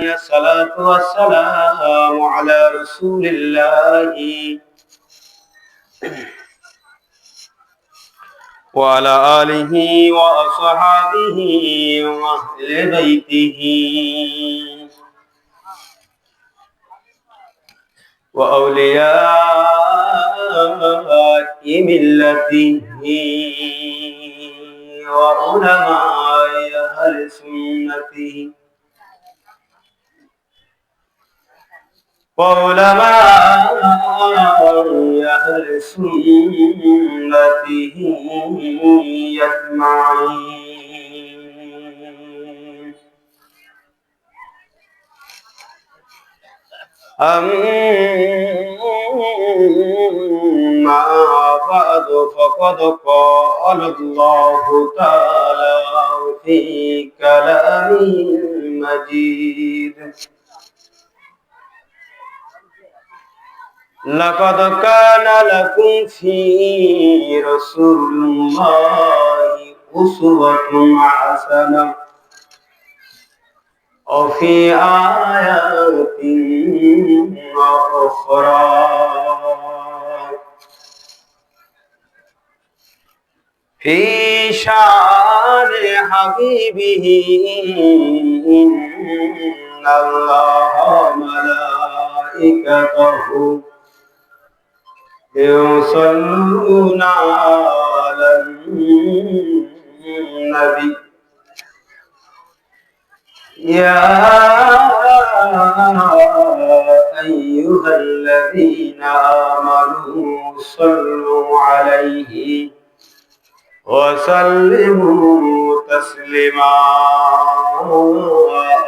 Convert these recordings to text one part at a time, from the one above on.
الصلاة والسلام على رسول الله وعلى آله وأصحابه وأهل بيته وأولياء ملته وعلماء أهل سنته أهل سنته أجمعين. أما بعد فقد قال الله تعالى في كلامه المجيد: لقد كان لكم في رسول الله أسوة حسنة وفي آيات أخرى في شان حبيبه إن الله وملائكته يصلون على النبي يا أيها الذين آمنوا صلوا عليه وسلموا تسليما.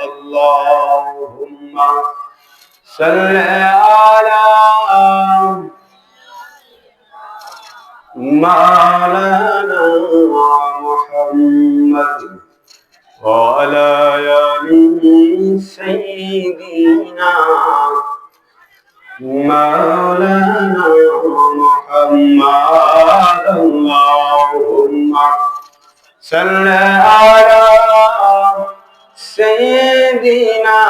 اللهم صل على مولانا محمد وعلى آل سيدنا مولانا محمد. اللهم صل على سيدنا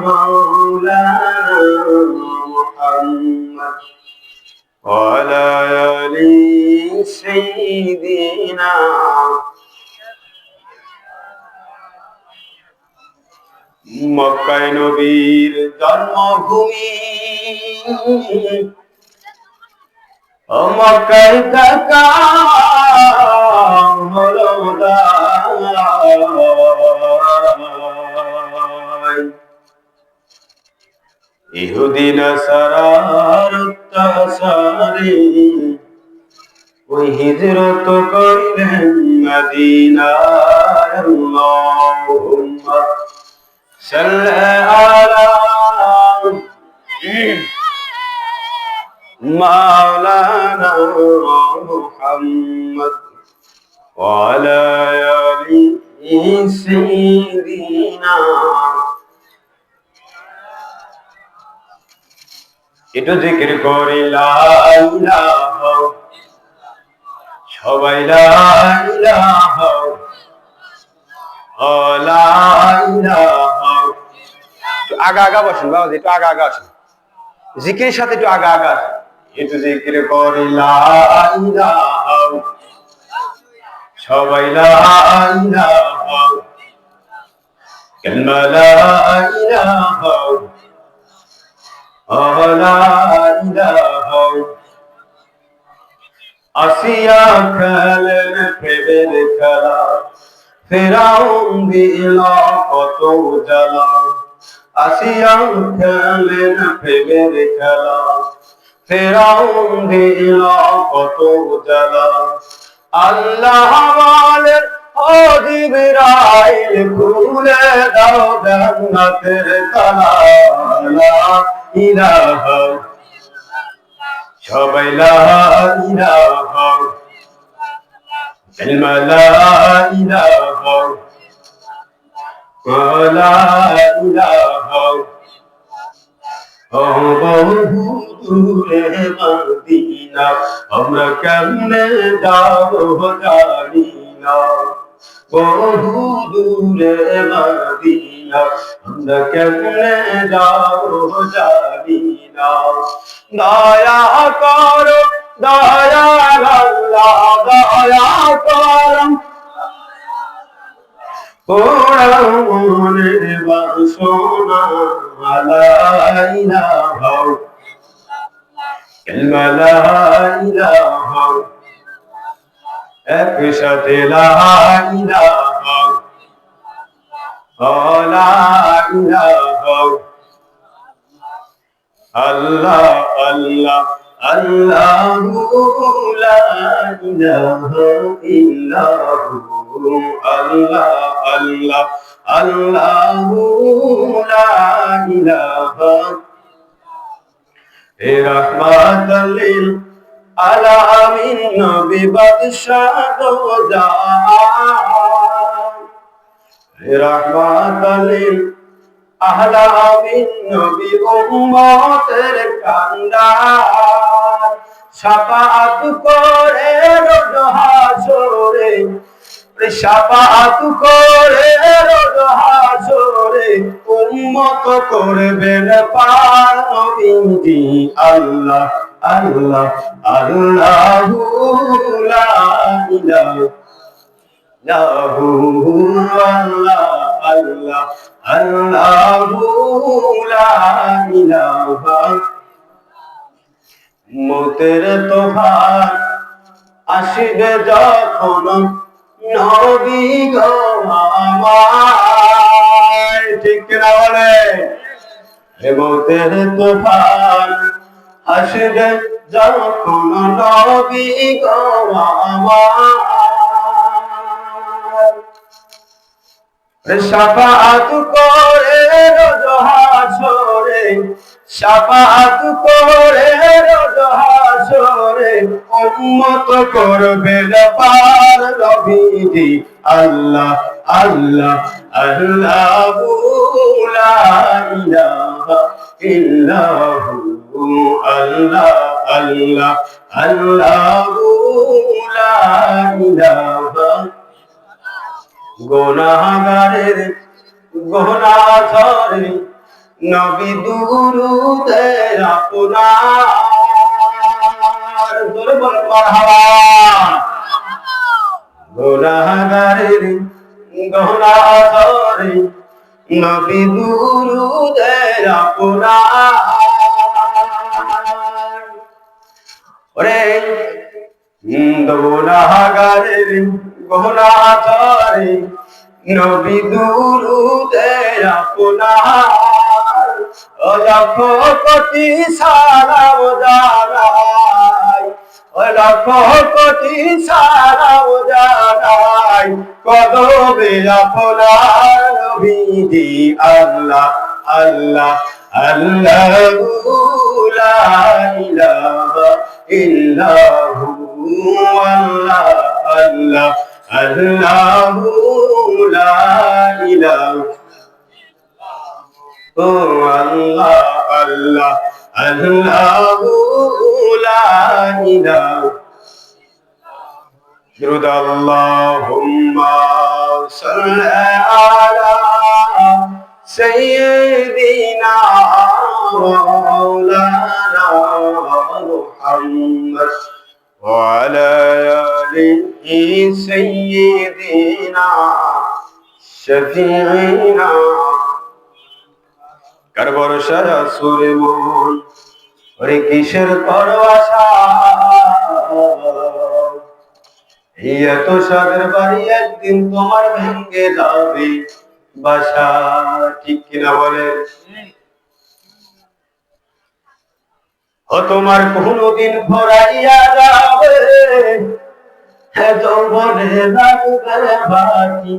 مولانا محمد وعلى آل سيدنا. মক্কায় নবীর জন্মভূমি, মক্কায় থাকা হলো দায়। ইহুদি নাসারার অত্যাচারে ওই হিজরত করিলেন মদিনায়। আল্লাহুম্মা সাল্লি আলা মাওলানা মুহাম্মদ ওয়া আলা আলি সাইয়্যিদিনা। একটু জিকির করি লা ইলাহা, সবাই লা ইলাহা লা ইলাহা। একটু আগা আগা বসুন বাবা, একটু আগা আগা আসুন, জিকিরের সাথে একটু আগা আগা। একটু জিকির করি লা ইলাহা, সবাই লা ইলাহা, কালিমা লা ইলাহা লা ইলাহা। আসিয়া খেলেন প্রেমের খেলা, ফেরাউন দিল কত জ্বালা। আসিয়া খেলেন প্রেমের খেলা, ফেরাউন দিল কত জ্বালা। আল্লাহ বলেন ও জিবরাইল, খুলে দাও জান্নাতের তালা। লা ইলাহা, সবাই লা ইলাহা, কালিমা লা ইলাহা লা ইলাহা। ও বহু দূরে মদিনা, আমরা কেমনে যাব জানি না। বহু দূরে মদিনা আমরা কেমনে যাবো জানি না দয়া করো দয়াল আল্লাহ দয়া করো ওরা মনের বাসনা লা ইলাহা ইল্লাল্লাহ একসাথে লা ইলাহা ইল্লাল্লাহ আল্লাহ আল্লাহ আল্লাহু লা ইলাহা ইল্লাহু আল্লাহ আল্লাহ আল্লাহু লা ইলাহা হে রাহমাতাল লিল আলামিন নবী বাদশাহ দো জাহান হে রাহমাতাল লিল আলামিন নবী উম্মতের কান্ডার শাফাআত করে রোজ হাসরে শাফাআত করে রোজ হাসরে উম্মত করবেন পার নবীজি আল্লাহ আল্লাহ আল্লাহু লা ইলাহা আল্লাহ আল্লাহ আল্লাহু লা ইলাহা মতের তোফান আসবে যখন নবী গো আমার ঠিক না বলে মতের তোফান আসবে যখন নবী গো আমার শাফাআত করে রোজ হাসরে শাফাআত করে রোজ হাসরে উম্মত করবেন পার নবীজি আল্লাহ আল্লাহ আল্লাহু লা ইলাহা ইল্লাহু আল্লাহ আল্লাহ আল্লাহু লা ইলাহা গুনাহগারের গুনাহ ধরে নবী দুরূদে আপনার জোরে বল মারহাবা গুনাহগারের গুনাহ ধরে নবী দুরূদে আপনার ওরে গুনাহগারের গুনাহ ধরে নবী দুরূদে আপনার লাখ কোটি সালাম জানাই লাখ কোটি সালাম জানাই কদমে আপনার নবীজি আল্লাহ আল্লাহ আল্লাহু লা ইলাহা ইল্লাহু আল্লাহ আল্লাহ আল্লাহু লা ইলাহা ও আল্লাহ আল্লাহ আল্লাহু লা ইলাহা درود اللهم صل على سيدنا مولانا محمد وعلى آله سيدنا شفيعنا কারবর সারা সুরে মন ওরে কিসের পরবাসা এত সাদের বাড়ি একদিন তোমার ভেঙে যাবে বাসা ঠিক কিনা বলে ও তোমার কোনদিন ফরাইয়া যাবে যৌবনে লাগবে বাকি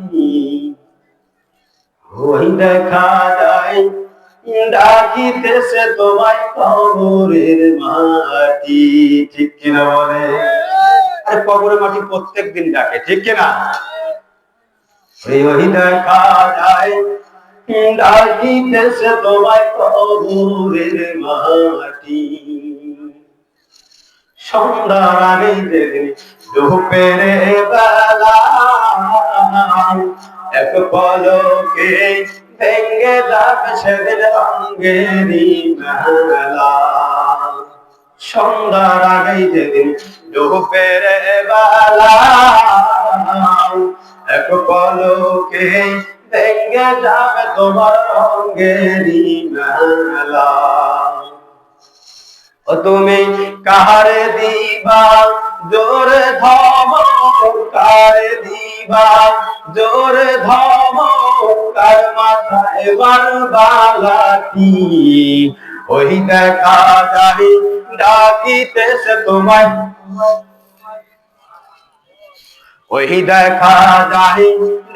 ওই দেখা যায় ডাকিতেছে তোমায় কবরের মাটি ঠিক কিনা বলে আর কবরের মাটি প্রত্যেকদিন ডাকে ঠিক কিনা ওই দেখা যায় ডাকিতেছে তোমায় কবরের মাটি সন্ধ্যা রানী যেদিন দুপুরে বেলা এক পলকে ভেঙে যাবে সেদিন রঙেরই মেলা। সন্ধ্যার আগেই যেদিন ডুবের বেলা, এক পলকে ভেঙে যাবে তোমার রঙেরই মেলা। ও তুমি কারে দিবা জোরে ধমক, কারে দিবা জোরে ধমক, কার মাথায় বারবালাটি। ওই দেখা যায় ডাকিতেছে তোমায়, ওই দেখা যায়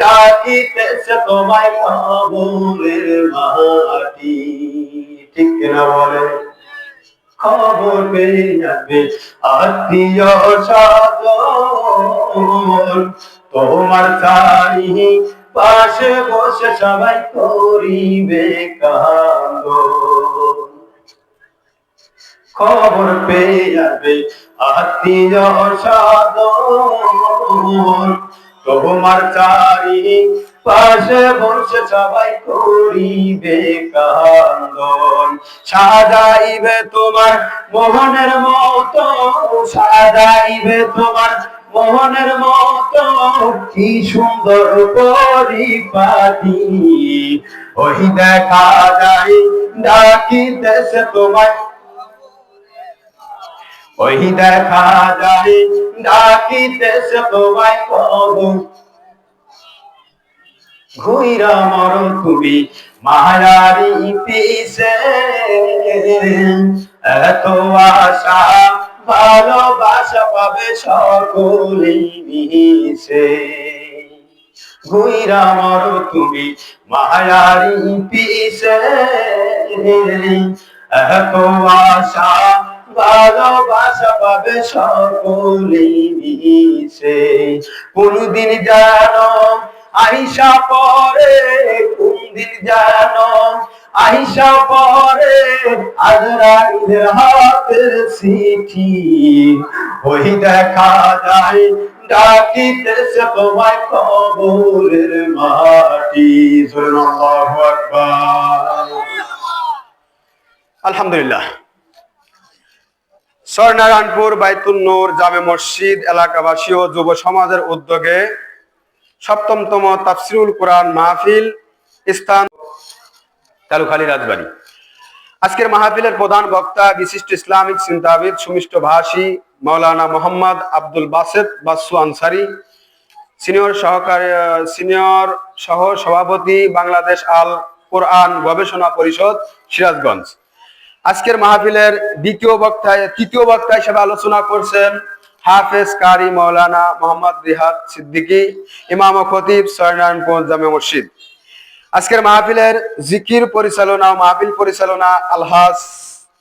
ডাকিতেছে তোমায় কবরের মাটি। ঠিক কিনা বলে? খবর পেয়ে যাবে আত্মীয় স্বজন, তোমার চারি পাশে বসে সবাই করিবে কান্দন। খবর পেয়ে যাবে আত্মীয় স্বজন, তোমার চারি পাশে বসে সবাই করিবে কান্দন। সাজাইবে তোমার মোহনের মতো, সাজাইবে তোমার মোহনের মতো, কি সুন্দর পরিপাটি। ওই দেখা যায় ডাকিতেছে তোমায়, ওই দেখা যায় ডাকিতেছে তোমায় কবর। ঘুইরা মরো তুমি মায়ারি পিছে, এত আশা ভালোবাসা পাবে সকলেই মিশে। ঘুইরা মরো তুমি মায়ারি পিছে, এত আশা ভালোবাসা পাবে সকলেই মিশে। কোনদিন জানো আইসা পরে, কোনদিন জানো আইসা পরে আজরাইলের হাতের চিঠি। ওই দেখা যায় ডাকিতেছে তোমায় কবরের মাটি। আল্লাহু আকবার। আলহামদুলিল্লাহ। স্বর্ণারায়ণপুর বাইতুল নূর জামে মসজিদ এলাকাবাসী ও যুব সমাজের উদ্যোগে ৭ম তাফসিরুল কোরআন মাহফিল, স্থান কালুখালী রাজবাড়ী। আজকের মাহফিলের প্রধান বক্তা বিশিষ্ট ইসলামিক চিন্তাবিদ সুমিষ্ট ভাষী মাওলানা মোহাম্মদ আব্দুল বাসেত বাসু আনসারী, সিনিয়র সহ সভাপতি বাংলাদেশ আল কোরআন গবেষণা পরিষদ সিরাজগঞ্জ। আজকের মাহফিলের তৃতীয় বক্তা হিসেবে আলোচনা করছেন হাফেজ কারি মাওলানা মোহাম্মদ রিহাদ সিদ্দিকী, ইমাম ও খতিব স্বর্ণারায়ণপুর জামে মসজিদ। আজকের মাহফিলের জিকির পরিচালনা ও মাহফিল পরিচালনা আলহাজ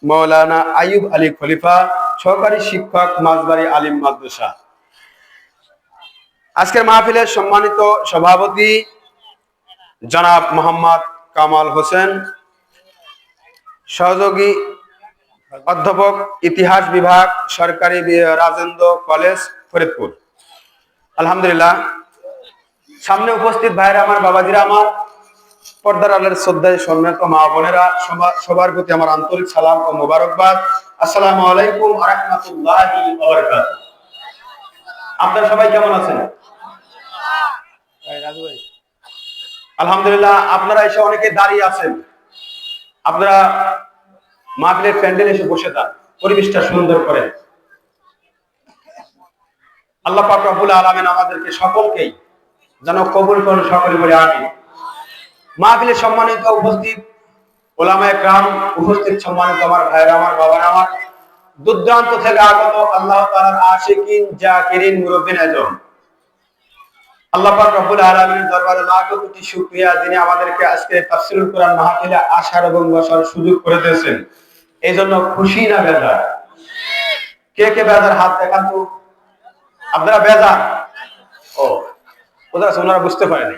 মাওলানা আইয়ুব আলী খলিফা, সহকারী শিক্ষক মাঝবাড়ি আলিম মাদ্রাসা। আজকের মাহফিলের সম্মানিত সভাপতি জনাব মোহাম্মদ কামাল হোসেন, সহযোগী অধ্যাপক ইতিহাস বিভাগ, সরকারি রাজেন্দ্র কলেজ, ফরিদপুর। আলহামদুলিল্লাহ। সামনে উপস্থিত ভাইরা আমার, বাবাজিরা আমার, পর্দার আলের শ্রদ্ধায় সম্মানিত মা বোনেরা, সবার প্রতি আমার আন্তরিক সালাম ও মোবারকবাদ। আসসালামু আলাইকুম ওয়া রাহমাতুল্লাহি ওয়া বারাকাতুহু। আপনারা সবাই কেমন আছেন? আলহামদুলিল্লাহ। আপনারা এসে অনেকে দাঁড়িয়ে আছেন, আপনারা মাহফিলের প্যান্ডেল এসে বসে যান, পরিবেশটা সুন্দর করে। আল্লাহ পাক রব্বুল আলামিন আমাদেরকে সকলকেই যেন কবুল করেন, সকলে বলে আমিন। মাহফিলের সম্মানিত উপস্থিত ওলামায়ে কেরাম, উপস্থিত সম্মানিত আমার ভাইরা আমার, বাবারা আমার, দূরদূরান্ত থেকে আগত আল্লাহ তাআলার আশিকিন, জাকিরিন, মুরব্বিন আজম, আল্লাহ পাক রব্বুল আলামিনের দরবারে লাখ কোটি শুকরিয়া, যিনি আমাদেরকে আজকে তাফসীরুল কোরআন মাহফিলে আসার এবং বসার সুযোগ করে দিয়েছেন। এই জন্য খুশি না বেজার? কে কে বেজার হাত দেখান তো। আপনারা বেজার? ও, ওনারা বুঝতে পারেনি।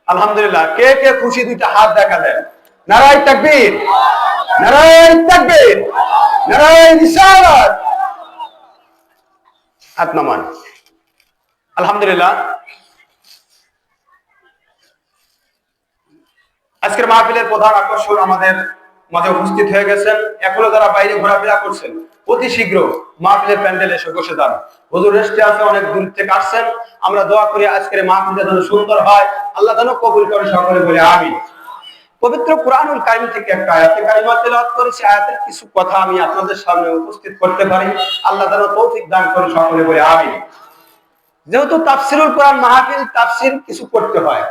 আলহামদুলিল্লাহ। কে কে খুশি দুইটা হাত দেখা দেন। নারায়ে তাকবীর, নারায়ে তাকবীর, নারায়ে রিসালাত। হাত নামান। আলহামদুলিল্লাহ। আজকের মাহফিলের প্রধান আকর্ষণ আমাদের মাঝে উপস্থিত হয়ে গেছেন। এখনো যারা বাইরে ঘোরাফেরা করছেন, অতি শীঘ্র মাহফিলের প্যান্ডেলে এসে বসে যান। হুজুর রেস্টে আছে, অনেক দূর থেকে আসছেন। আমরা দোয়া করি আজকের মাহফিলটা যেন সুন্দর হয়, আল্লাহ যেন কবুল করে, সকলে বলে আমিন। পবিত্র কুরআনুল কারীম থেকে একটা আয়াতে কারিমা তেলাওয়াত করেছি। আয়াতের কিছু কথা আমি আপনাদের সামনে উপস্থিত করতে পারি, আল্লাহ যেন তৌফিক দান করে, সকলে বলে আমিন। যেহেতু তাফসিরুল কোরআন মাহফিল, তাফসির কিছু করতে হয়,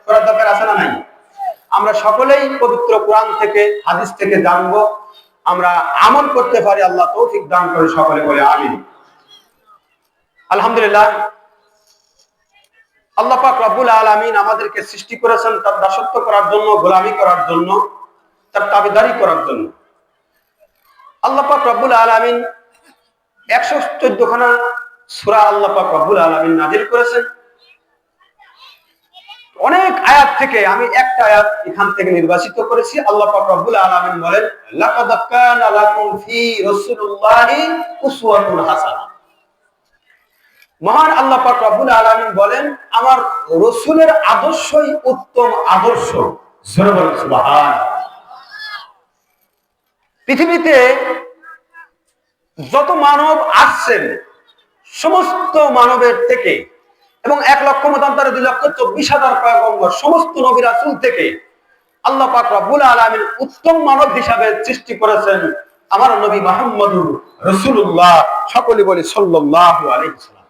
করার দরকার আছে না নাই? আমরা সকলেই পবিত্র কোরআন থেকে, হাদিস থেকে জানবো, আমরা আমল করতে পারি, আল্লাহ তৌফিক দান করে, সকলে বলে আমিন। আলহামদুলিল্লাহ, আল্লাহ পাক রব্বুল আলামিন আমাদেরকে সৃষ্টি করেছেন তার দাসত্ব করার জন্য, গোলামি করার জন্য, তার তাবেদারি করার জন্য। আল্লাহ পাক রব্বুল আলামিন 114 খানা সূরা আল্লাহ পাক রব্বুল আলামিন নাযিল করেছেন। অনেক আয়াত থেকে আমি একটা আয়াত এখান থেকে নির্বাচিত করেছি। আল্লাহ পাক রব্বুল আলামিন বলেন, লাকাদ কানা লাকুম ফি রাসূলিল্লাহি উসওয়াতুন হাসানাহ। মহান আল্লাহ পাক রব্বুল আলামিন বলেন, আমার রাসূলের আদর্শই উত্তম আদর্শ। জোরে বলেন সুবহানাল্লাহ। পৃথিবীতে যত মানব আসছেন, সমস্ত মানবের থেকে, এবং 1,24,000 পয়গম্বর, সমস্ত নবী রাসূল থেকে আল্লাহ পাক রব্বুল আলামিন উত্তম মানব হিসাবে সৃষ্টি করেছেন আমার নবী মুহাম্মদুর রাসূলুল্লাহ। সকলে বলি সাল্লাল্লাহু আলাইহি ওয়াসাল্লাম।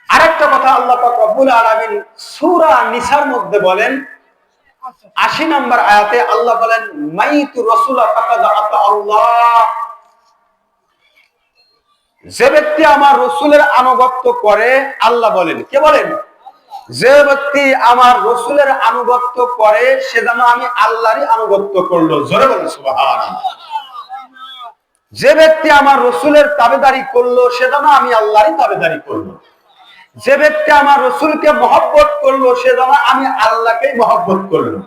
আরেকটা কথা আল্লাহ পাক রব্বুল আলামিন সূরা নিসার মধ্যে বলেন, 80 নম্বর আয়াতে আল্লাহ বলেন, মাইতু রাসূলা ফাকাদ আতা আল্লাহ। যে ব্যক্তি আমার রাসূলের আনুগত্য করে, আল্লাহ বলেন, কে বলেন? যে ব্যক্তি আমার রাসূলের আনুগত্য করে সে যেন আমি আল্লাহরই আনুগত্য করলো। জোরে বলেন সুবহানাল্লাহ। যে ব্যক্তি আমার রাসূলের তাবেদারি করলো সে যেন আমি আল্লাহরই তাবেদারি করলো। যে ব্যক্তি আমার রাসূলকে মহব্বত করলো সে যেন আমি আল্লাহকেই মহব্বত করলো।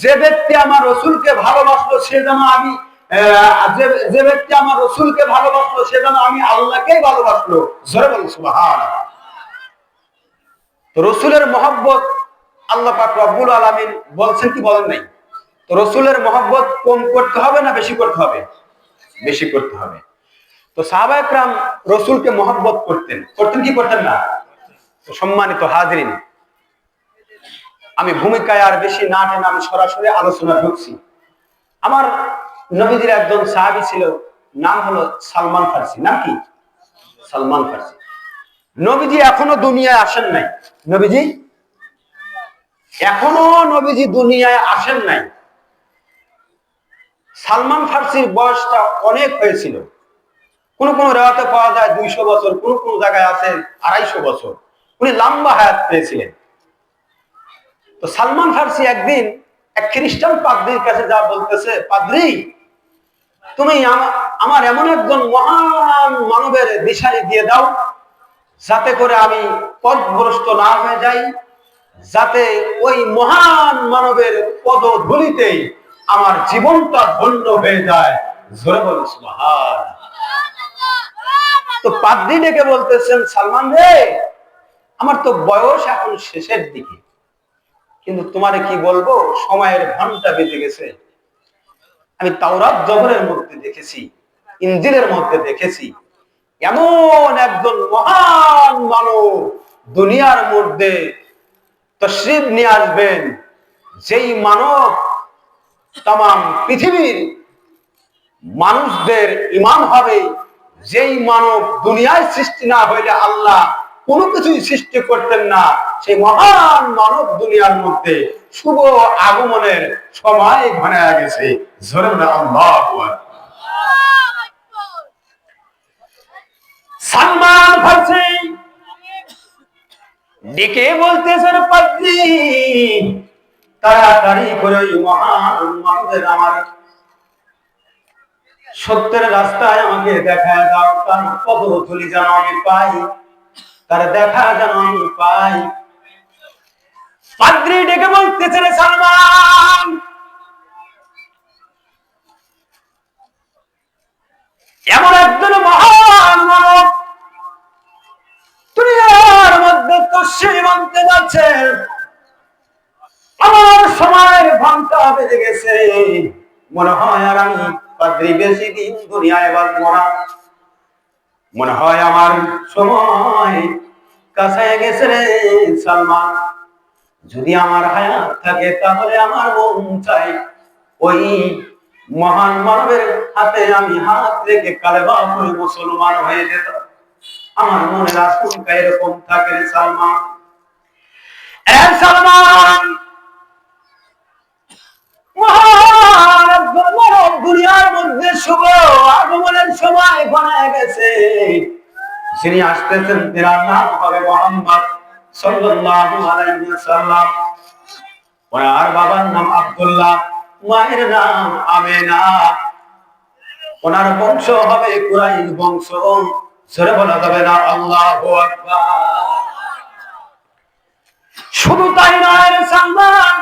যে ব্যক্তি আমার রাসূলকে ভালোবাসলো সে যেন আমি যে ব্যক্তি আমার রাসূলকে ভালোবাসলো সে যেন আমি আল্লাহকেই ভালোবাসলো। জোরে বলেন সুবহানাল্লাহ। তো রাসূলের মহব্বত আল্লাহ পাক রব্বুল আলামিন বলছেন কি বলেন নাই? তো রাসূলের মহব্বত কম করতে হবে না বেশি করতে হবে? বেশি করতে হবে। তো সাহাবায়ে কেরাম রাসূলকে মহব্বত করতেন কি করতেন না? তো সম্মানিত হাজিরিন, আমি ভূমিকায় আর বেশি না টেনে আমি সরাসরি আলোচনা ঢুকছি। আমার নবীজির একজন সাহাবী ছিল, নাম হলো সালমান ফারসি। নাম কি? সালমান ফারসি। নবীজি এখনো দুনিয়ায় আসেন নাই। নবীজি দুনিয়ায় আসেন নাই। সালমান ফারসির বয়সটা অনেক হয়েছিল। কোন কোন রিওয়ায়াতে পাওয়া যায় 200 বছর, কোন কোন জায়গায় আছে 250 বছর। উনি লম্বা হায়াত পেয়েছিলেন। তো সালমান ফারসি একদিন এক খ্রিস্টান পাদ্রীর কাছে যা বলতেছে, পাদ্রী, তুমি আমার এমন একজন মহান মানবের দিশারি দিয়ে দাও যাতে করে আমি পথভ্রষ্ট না হয়ে যাই, যাতে ওই মহান মানবের পদধূলিতে আমার জীবনটা ধন্য হয়ে যায়। জোরে বলো সুবহানাল্লাহ। তো পাদ্রী ডেকে বলতেছেন, সালমান রে, আমার তো বয়স এখন শেষের দিকে, কিন্তু তোমারে কি বলবো, সময়ের ঘন্টা বেজে গেছে। আমি তাওরাত জবরের মধ্যে দেখেছি, ইনজিলের মধ্যে দেখেছি, এমন একজন মহান মানব দুনিয়ার মধ্যে তশরিফ নিয়ে আসবেন, যেই মানব তামাম পৃথিবীর মানুষদের ইমাম হবে, যেই মানব দুনিয়ায় সৃষ্টি না হইলে আল্লাহ কোনো কিছুই সৃষ্টি করতেন না, সেই মহান মানব দুনিয়ার মধ্যে শুভ আগমনের সময় ঘনায় গেছে। জোরে বলেন আল্লাহু আকবার। সালমান ফারসি ডেকে বলতেছেন, পাদ্রী, তাড়াতাড়ি করে ওই মহান মানবের আমার সত্যের রাস্তায় আমাকে দেখায় দাও, তার পদধূলি যেন আমি পাই, তার দেখা যেন আমি পাই। পাদ্রী ডেকে বলতেছেন, সালমান, এমন একজন মহান মানব দুনিয়ার মধ্যে তশরিফ আনতে যাচ্ছে, ঘন্টা বেজে গেছে, মনে হয় আর আমি বেশি দিন দুনিয়ায় বাঁচবো না, মনে হয় আমার সময় কাছে গেছে রে সালমান। যদি আমার হায়াত থাকে তাহলে আমার মন চাই ওই মহান মানবের হাতে আমি হাত রেখে কালেমা পড়ে মুসলমান হয়ে যেত। আমার মনে আশঙ্কা এরকম থাকে রে সালমান। সালমান, দুনিয়ার মধ্যে শুভ আগমনের সময় বানায় গেছে। যিনি আসতেছেন তার নাম হবে মুহাম্মদ সাল্লাল্লাহু আলাইহি ওয়াসাল্লাম। ওনার বাবার নাম আব্দুল্লাহ, মায়ের নাম আমেনা। ওনার বংশ হবে কুরাইশ বংশ। সরে বলা যাবে না আল্লাহু আকবার। শুধু তাই নয় সালমান,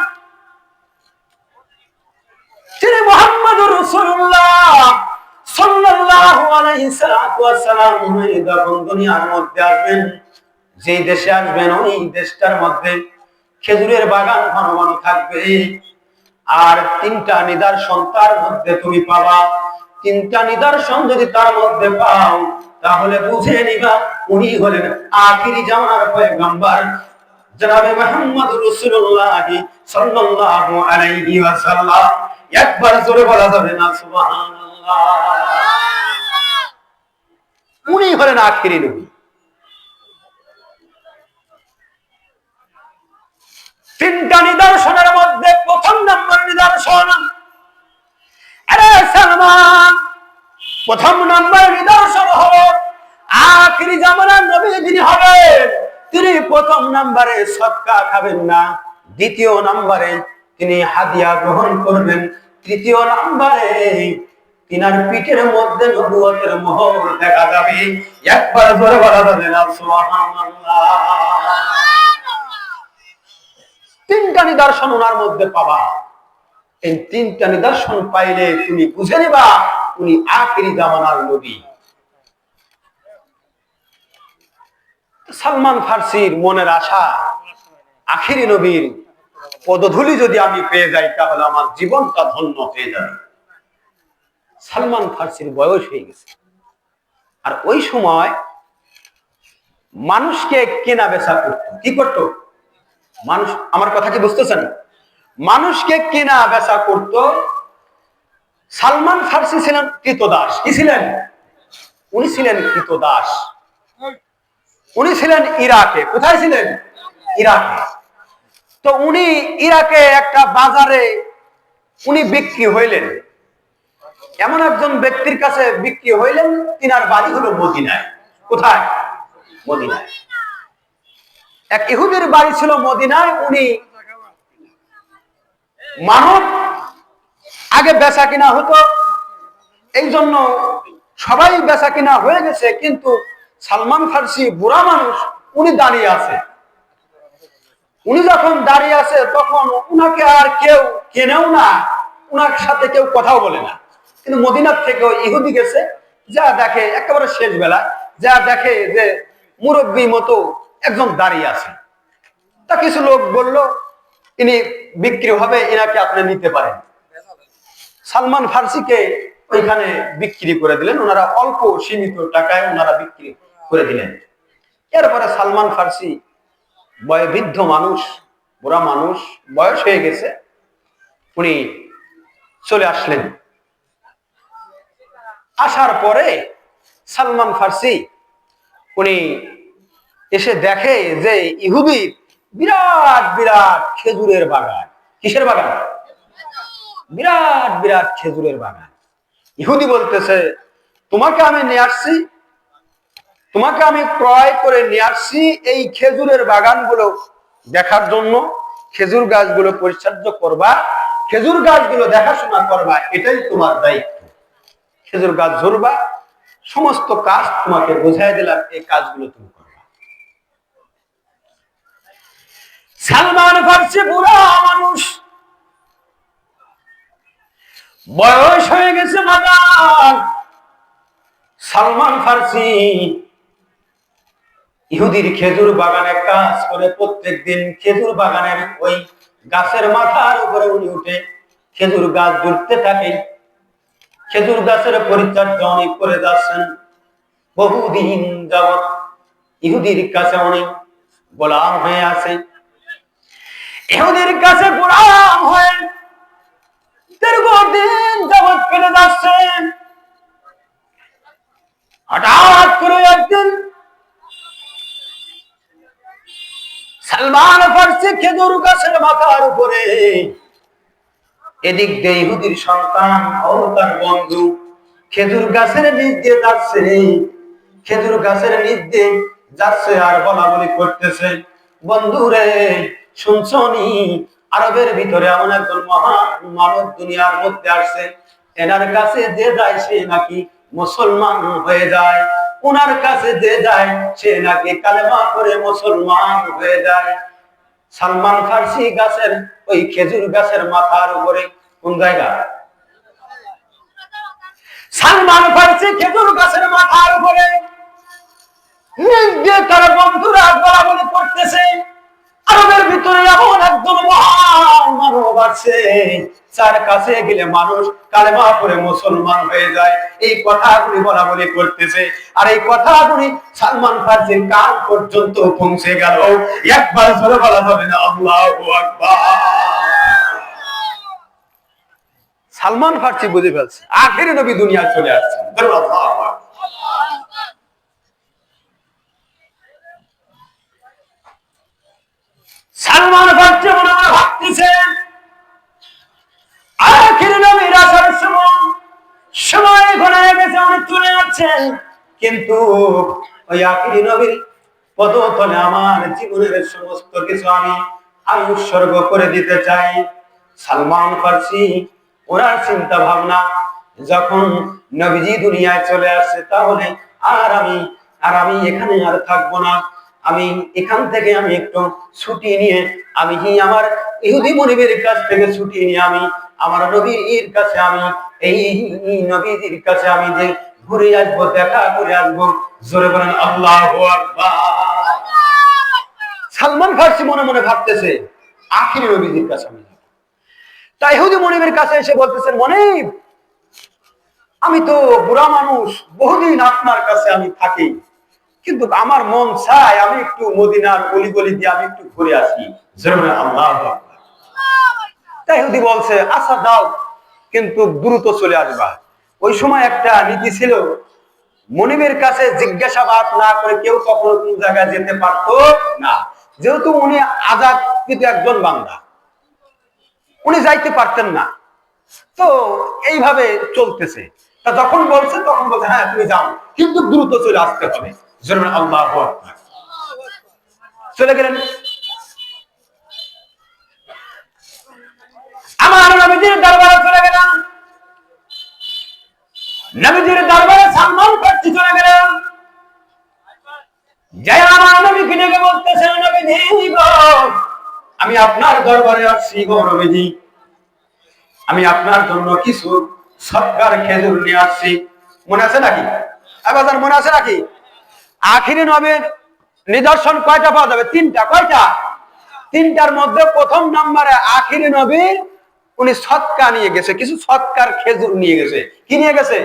তিনি মুহাম্মদুর রাসূলুল্লাহ সাল্লাল্লাহু আলাইহি ওয়াসাল্লাম যখন দুনিয়ার মধ্যে আসবেন, যেই দেশে আসবেন ওই দেশটার মধ্যে খেজুরের বাগান ঘন ঘন থাকবে। আর তিনটা নিদর্শন তার মধ্যে তুমি পাবা। তিনটা নিদর্শন যদি তার মধ্যে পাও তাহলে বুঝে নিবা উনি হলেন আখিরি জামানার পয়গম্বর জনাবে মুহাম্মদুর রাসূলুল্লাহ সাল্লাল্লাহু আলাইহি ওয়াসাল্লাম। একবার জোরে বলা যাবে না সুবহানাল্লাহ। উনি হলেন আখিরি নবী। তিনটা নিদর্শনের মধ্যে প্রথম নম্বর নিদর্শন, আরে সালমান, প্রথম নম্বর নিদর্শন হলো আখিরি জামানার নবী যিনি হবেন তিনি প্রথম নম্বরে সদকা খাবেন না, দ্বিতীয় নম্বরে তিনি হাদিয়া গ্রহণ করবেন, তৃতীয় নম্বরে তিনার পিঠের মধ্যে নবুয়তের মোহর দেখা যাবে। একবার জোরে বলা যাবে না সুবহানাল্লাহ। তিনটা নিদর্শন ওনার মধ্যে পাবা। এই তিনটা নিদর্শন পাইলে তুমি বুঝে নিবা উনি আখিরি জামানার নবী। সালমান ফার্সির মনের আশা আখিরি নবীর পদধূলি যদি আমি পেয়ে যাই তাহলে আমার জীবনটা ধন্য হয়ে যাবে। সালমান ফার্সির বয়স হয়ে গেছে, আর ওই সময় মানুষকে কেনা বেচা করত। কি করত মানুষ? আমার কথা কি বুঝতেছেন? মানুষকে কেনা বেচা করত। সালমান ফার্সি ছিলেন কৃতদাস। কি ছিলেন? উনি ছিলেন কৃতদাস। উনি ছিলেন ইরাকে। কোথায় ছিলেন? ইরাকে। তো উনি ইরাকে একটা বাজারে উনি বিক্রি হইলেন। এমন একজন ব্যক্তির কাছে বিক্রি হইলেন, তিনার বাড়ি হলো মদিনায়। কোথায়? মদিনায়। এক ইহুদির বাড়ি ছিল মদিনায়। উনি মানব আগে বেচা কিনা হতো, এই জন্য সবাই বেচা কিনা হয়ে গেছে, কিন্তু সালমান ফার্সি বুড়া মানুষ, উনি দাঁড়িয়ে আছে। উনি যখন দাঁড়িয়ে আছে তখন উনাকে আর কেউ কেনেও না, উনার সাথে কেউ কথাও বলে না। কিন্তু মদিনার থেকে ইহুদি গেছে, যা দেখে একেবারে শেষ বেলা, যা দেখে যে মুরব্বী মতো একজন দাঁড়িয়ে আছে। তা কিছু লোক বলল ইনি বিক্রি হবে, এনাকে আপনি নিতে পারেন। সালমান ফার্সিকে ওইখানে বিক্রি করে দিলেন। ওনারা অল্প সীমিত টাকায় ওনারা বিক্রি করে দিলেন। এরপরে সালমান ফার্সি বৃদ্ধ মানুষ, বুড়া মানুষ, বয়স হয়ে গেছে, উনি চলে আসলেন। আসার পরে সালমান ফার্সি উনি এসে দেখে যে ইহুদির বিরাট বিরাট খেজুরের বাগান। কিসের বাগান? বিরাট বিরাট খেজুরের বাগান। ইহুদি বলতেছে, তোমাকে আমি নিয়ে আসছি, তোমাকে আমি ক্রয় করে নিয়ে আসছি এই খেজুরের বাগানগুলো দেখার জন্য। খেজুর গাছগুলো পরিচর্যা করবা, খেজুর গাছগুলো দেখাশোনা করবা, এটাই তোমার দায়িত্ব। খেজুর গাছ ঝরবা, সমস্ত কাজ তোমাকে বোঝাই দিলাম, এই কাজগুলো তুমি করবা। সালমান ফার্সি বুড়া মানুষ, বয়স হয়ে গেছে বাজার। সালমান ফার্সি ইহুদির খেজুর বাগানে কাজ করে প্রত্যেকদিন খেজুর বাগানের ওই গাছের মাথার উপরে উনি উঠে খেজুর গাছ ঘুরতে থাকে। খেজুর গাছের পরিচর্যা অনেক করে যাচ্ছেন বহুদিন যাবৎ। ইহুদির কাছে অনেক গোলাম হয়ে আছে। ইহুদির কাছে গোলাম হয়ে দীর্ঘদিন যাবৎ কেটে যাচ্ছেন। হঠাৎ করে একদিন সালমান ফারসি খেজুর গাছের মাথার উপরে এদিক দিয়ে ইহুদির সন্তান ও তার বন্ধু খেজুর গাছের নিচ দিয়ে যাচ্ছে। খেজুর গাছের নিচ দিয়ে যাচ্ছে আর বলা বলি করতেছে, বন্ধু রে শুনছনি আরবের ভিতরে এমন একজন মহান মানব দুনিয়ার মধ্যে আসছে, এনার কাছে যে যায় সে নাকি মুসলমান হয়ে যায়, ওনার কাছে যে যায় সে নাকি কালেমা করে মুসলমান হয়ে যায়। সালমান ফারসি গাছের ওই খেজুর গাছের মাথার উপরে কোন জায়গা? সালমান ফারসি খেজুর গাছের মাথার উপরে তার বন্ধুরা বলাবলি করতেছে, আরবের ভিতরে এমন একজন মহান মানব আছে যার কাছে গেলে মানুষ কালেমা পড়ে মুসলমান হয়ে যায়। এই কথাগুলি বলাবলি করতেছে, আর এই কথাগুলি সালমান ফারসির কান পর্যন্ত পৌঁছে গেল। একবার ধরে বলা যাবে না আল্লাহু আকবার। সালমান ফারসি বুঝে ফেলছে আখেরি নবী দুনিয়ায় চলে আসছেন। সালমান ফারসি মনে মনে ভাবতেছেন আখেরি নবীর আসার সময় ঘনায় গেছে, অনেক চলে যাচ্ছেন, কিন্তু ওই আখেরি নবীর পদতলে আমার জীবনের সমস্ত কিছু আমি উৎসর্গ করে দিতে চাই। সালমান ফারসি ওনার চিন্তা ভাবনা, যখন নবীজি দুনিয়ায় চলে আসছে তাহলে আর আমি এখানে আর থাকবো না, আমি এখান থেকে আমি একটু ছুটি নিয়ে আমি আমার ইহুদি মনিবের কাছ থেকে ছুটি নিয়ে আমি আমার নবীর কাছে আমি এই নবীর কাছে আমি যে ঘুরে আসবো, দেখা করে আসবো। জোরে বলেন আল্লাহু আকবার। সালমান ফারসি মনে মনে ভাবতেছে আখিরি নবীর কাছে আমি যাব। তাই ইহুদি মনিবের কাছে এসে বলতেছেন, মনিব আমি তো বুড়া মানুষ, বহুদিন আপনার কাছে আমি থাকি, কিন্তু আমার মন চায় আমি একটু মদিনার অলিগলি দিয়ে আমি একটু ঘুরে আসি। তাই ইহুদি বলছে আচ্ছা দাও, কিন্তু দ্রুত চলে আসবা। ওই সময় একটা নীতি ছিল, মনিবের কাছে জিজ্ঞাসাবাদ না করে কেউ কখনো কোন জায়গায় যেতে পারতো না, যেহেতু উনি আজাদ কিন্তু একজন বান্দা, উনি যাইতে পারতেন না। তো এইভাবে চলতেছে। তা যখন বলছে তখন বলছে হ্যাঁ তুমি যাও, কিন্তু দ্রুত চলে আসতে হবে। আল্লাহু আকবার। চলে গেলেন। আমার নবীজির দরবারে চলে গেলাম। নবীজির দরবারে সালমান ফারসি চলে গেলেন। যাই আমার নবীকে ডেকে বলতেছেন, নবীজি গো আমি আপনার দরবারে আসছি গো নবীজি, আমি আপনার জন্য কিছু সৎকার খেজুর নিয়ে আসছি। মনে আছে নাকি? আবার মনে আছে নাকি? আখিরি নবীর নিদর্শন কয়টা পাওয়া যাবে? তিনটা। কয়টা? তিনটার মধ্যে প্রথম নম্বরে আখিরি নবীর উনি সৎকা নিয়ে গেছে, কিছু সৎকার খেজুর নিয়ে গেছে। কি নিয়ে গেছে?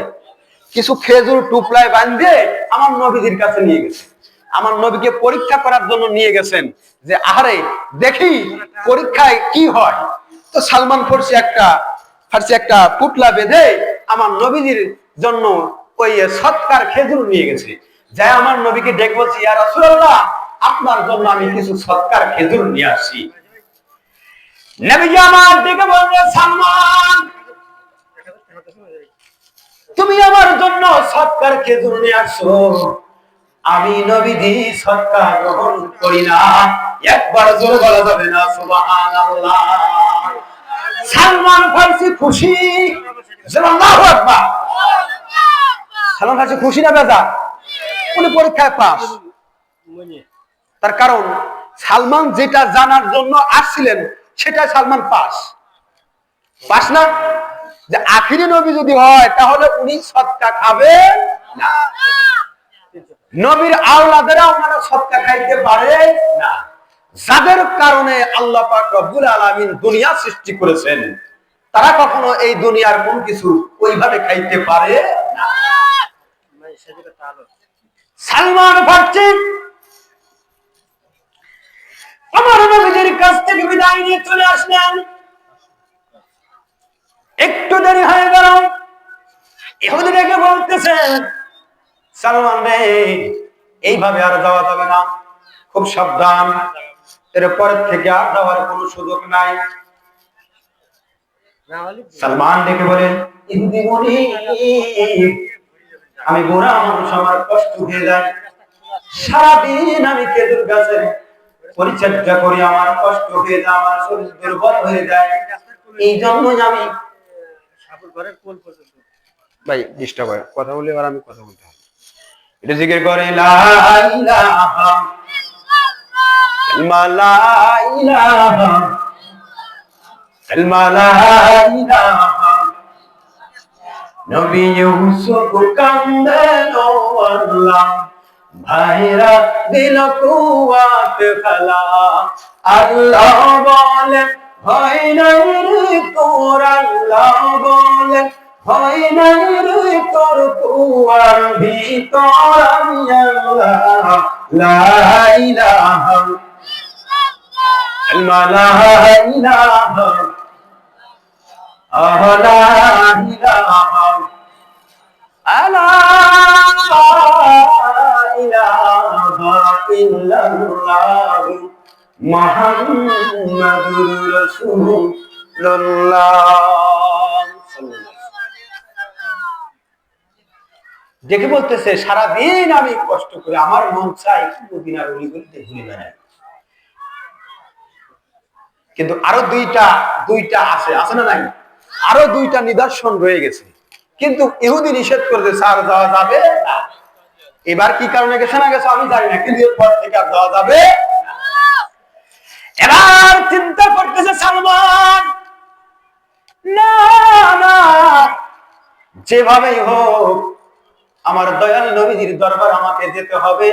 কিছু খেজুর টুপলায় বাঁধে আমার নবীদের কাছে নিয়ে গেছে। আমার নবীকে পরীক্ষা করার জন্য নিয়ে গেছেন, যে আহারে দেখি পরীক্ষায় কি হয়। তো সালমান ফারসি একটা পুটলা বেঁধে আমার নবীজির জন্য ওই সৎকার খেজুর নিয়ে গেছে। যাই আমার নবীকে ডেকে বলছি, ইয়া রাসূলুল্লাহ আপনার জন্য আমি কিছু সৎকার খেজুর নিয়ে আসি। নবীজি আমার ডেকে বললেন, সালমান তুমি আমার জন্য সৎকার খেজুর নিয়ে আসছো, আমি নবীজি সৎকার গ্রহণ করি না। একবার জোরে বলা যাবে না সুবহানাল্লাহ। সালমান ফারসি খুশি। আল্লাহু আকবার। সালমান ফারসি খুশি না বেজার? উনি পরীক্ষায় পাস। তার কারণ সালমান যেটা জানার জন্য আসছিলেন সেটা সালমান পাস না, যে আখিরি নবী যদি হয় তাহলে উনি সৎকা খাবেন না, নবীর আওলাদেরা ওনারা সৎকা খাইতে পারে না। যাদের কারণে আল্লাহ পাক রব্বুল আলামিন দুনিয়া সৃষ্টি করেছেন, তারা কখনো এই দুনিয়ার কোন কিছু ওইভাবে খাইতে পারে না। সালমান ফার্সি আমার নবীর কাছ থেকে বিদায় নিয়ে চলে আসলেন। একটু দেরি হয়ে গেল। ইহুদি ডেকে বলতেছেন, সালমান রে, এইভাবে আর যাওয়া যাবে না, খুব সাবধান, এরপর থেকে আর যাওয়ার কোনো সুযোগ নাই। সালমান ডেকে বলেন, ইহুদি মনি, আমি বুড়া মানুষ, আমার কষ্ট হয়ে যায়, সারাদিন আমি খেজুর গাছের পরিচর্যা করি, আমার কষ্ট হয়ে যায়, আমার শরীর দুর্বল হয়ে যায়, এই জন্যই আমি ভাই ডিস্টার্ব হয়, কথা বলে আর আমি কথা বলতে হবে, এটা জিকির করে লা ইলাহা ইল্লাল্লাহ, লা ইলাহা ইল্লাল্লাহ। নবী ইউসুফ কান্দেন আল্লাহ, ভাইরা দিল কুয়াত খালা, আল্লাহ বলে হয় নাই রে তোর, আল্লাহ বলে হয় নাই রে তোর, কুয়ার ভিতর আমি আল্লাহ, লা ইলাহা ইল্লাল্লাহ, লা ইলাহা ইল্লাল্লাহ মুহাম্মাদুর রাসূলুল্লাহ। দেখে বলতেছে, সারাদিন আমি কষ্ট করে আমার মন চাই মদিনার অলিগলিতে ঘুরে বেড়াই, কিন্তু আরো দুইটা আছে না নাই, আরো দুইটা নিদর্শন রয়ে গেছে, কিন্তু ইহুদি নিষেধ করতে স্যার যাওয়া যাবে না। এবার কি কারণে গেছে না গেছে আমি জানি না, কিন্তু এরপর থেকে আর যাওয়া যাবে না। এবার চিন্তা করতেছে সালমান, না না, যেভাবেই হোক আমার দয়াল নবীজির দরবার আমাকে যেতে হবে,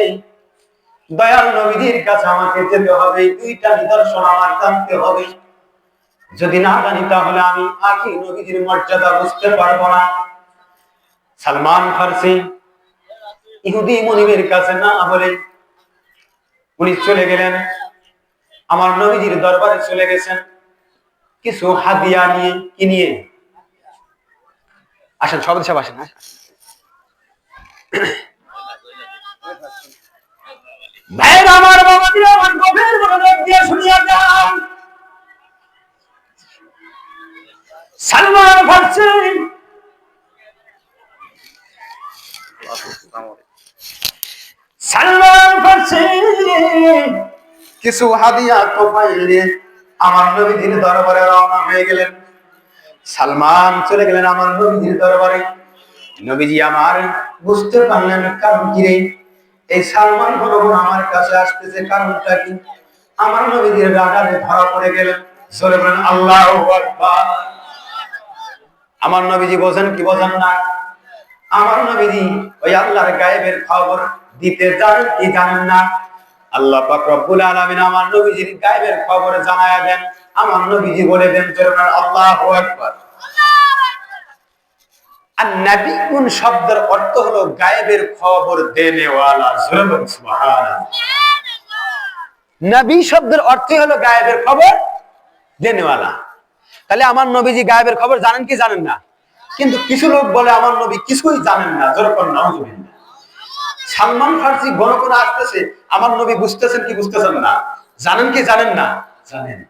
দয়াল নবীজির কাছে আমাকে যেতে হবে, দুইটা নিদর্শন আমার জানতে হবে, যদি না জানি তাহলে আমি আখি নবীজির মর্যাদা বুঝতে পারবো না। সালমান ফার্সি ইহুদি মনিবের কাছে না বলে উনি চলে গেলেন, আমার নবীজির দরবারে চলে গেছেন কিছু হাদিয়া নিয়ে। কি নিয়ে? আসেন সব সব আসেন। ভাইয়ের আমার, বাবা দিয়ে আমার গভীর মনোযোগ দিয়ে শুনিয়া যান। সালমান ফার্সি কিছু হাদিয়া তোফাইল নিয়ে আমার নবীজির দরবারে রওনা হয়ে গেলেন। সালমান চলে গেলেন আমার নবীজির দরবারে। নবীজি আমার বুঝতে পারলেন কারণ কি রে, এই সালমান বরাবর আমার কাছে আসতেছে, কারণটা কি? আমার নবীজির রাডারে ধরা পড়ে গেলেন। চলে বলেন আল্লাহু আকবার। আমার নবীজি বোঝেন কি বোঝেন না? আমার নবীজি ওই আল্লাহর গায়েবের খবর দিতে জানেন কি জানেন না? আল্লাহ পাক রব্বুল আলামিন আমার নবীজির গায়েবের খবর জানায়া দেন। আমার নবীজি বলে দেন আল্লাহু আকবার। আর নবী কোন শব্দের অর্থ হলো গায়েবের খবর দেনেওয়ালা। সুবহানাল্লাহ। নবী শব্দের অর্থ হলো গায়েবের খবর দেনেওয়ালা। তাহলে আমার নবীজি গায়েবের খবর জানেন কি জানেন না? কিন্তু কিছু লোক বলে আমার নবী কিছুই জানেন না। যেরকম নাউজুবিল্লাহ। সালমান ফার্সি ঘন ঘন আসতেছে, আমার নবী বুঝতেছেন কি বুঝতেছেন না? জানেন কি জানেন না? জানেন।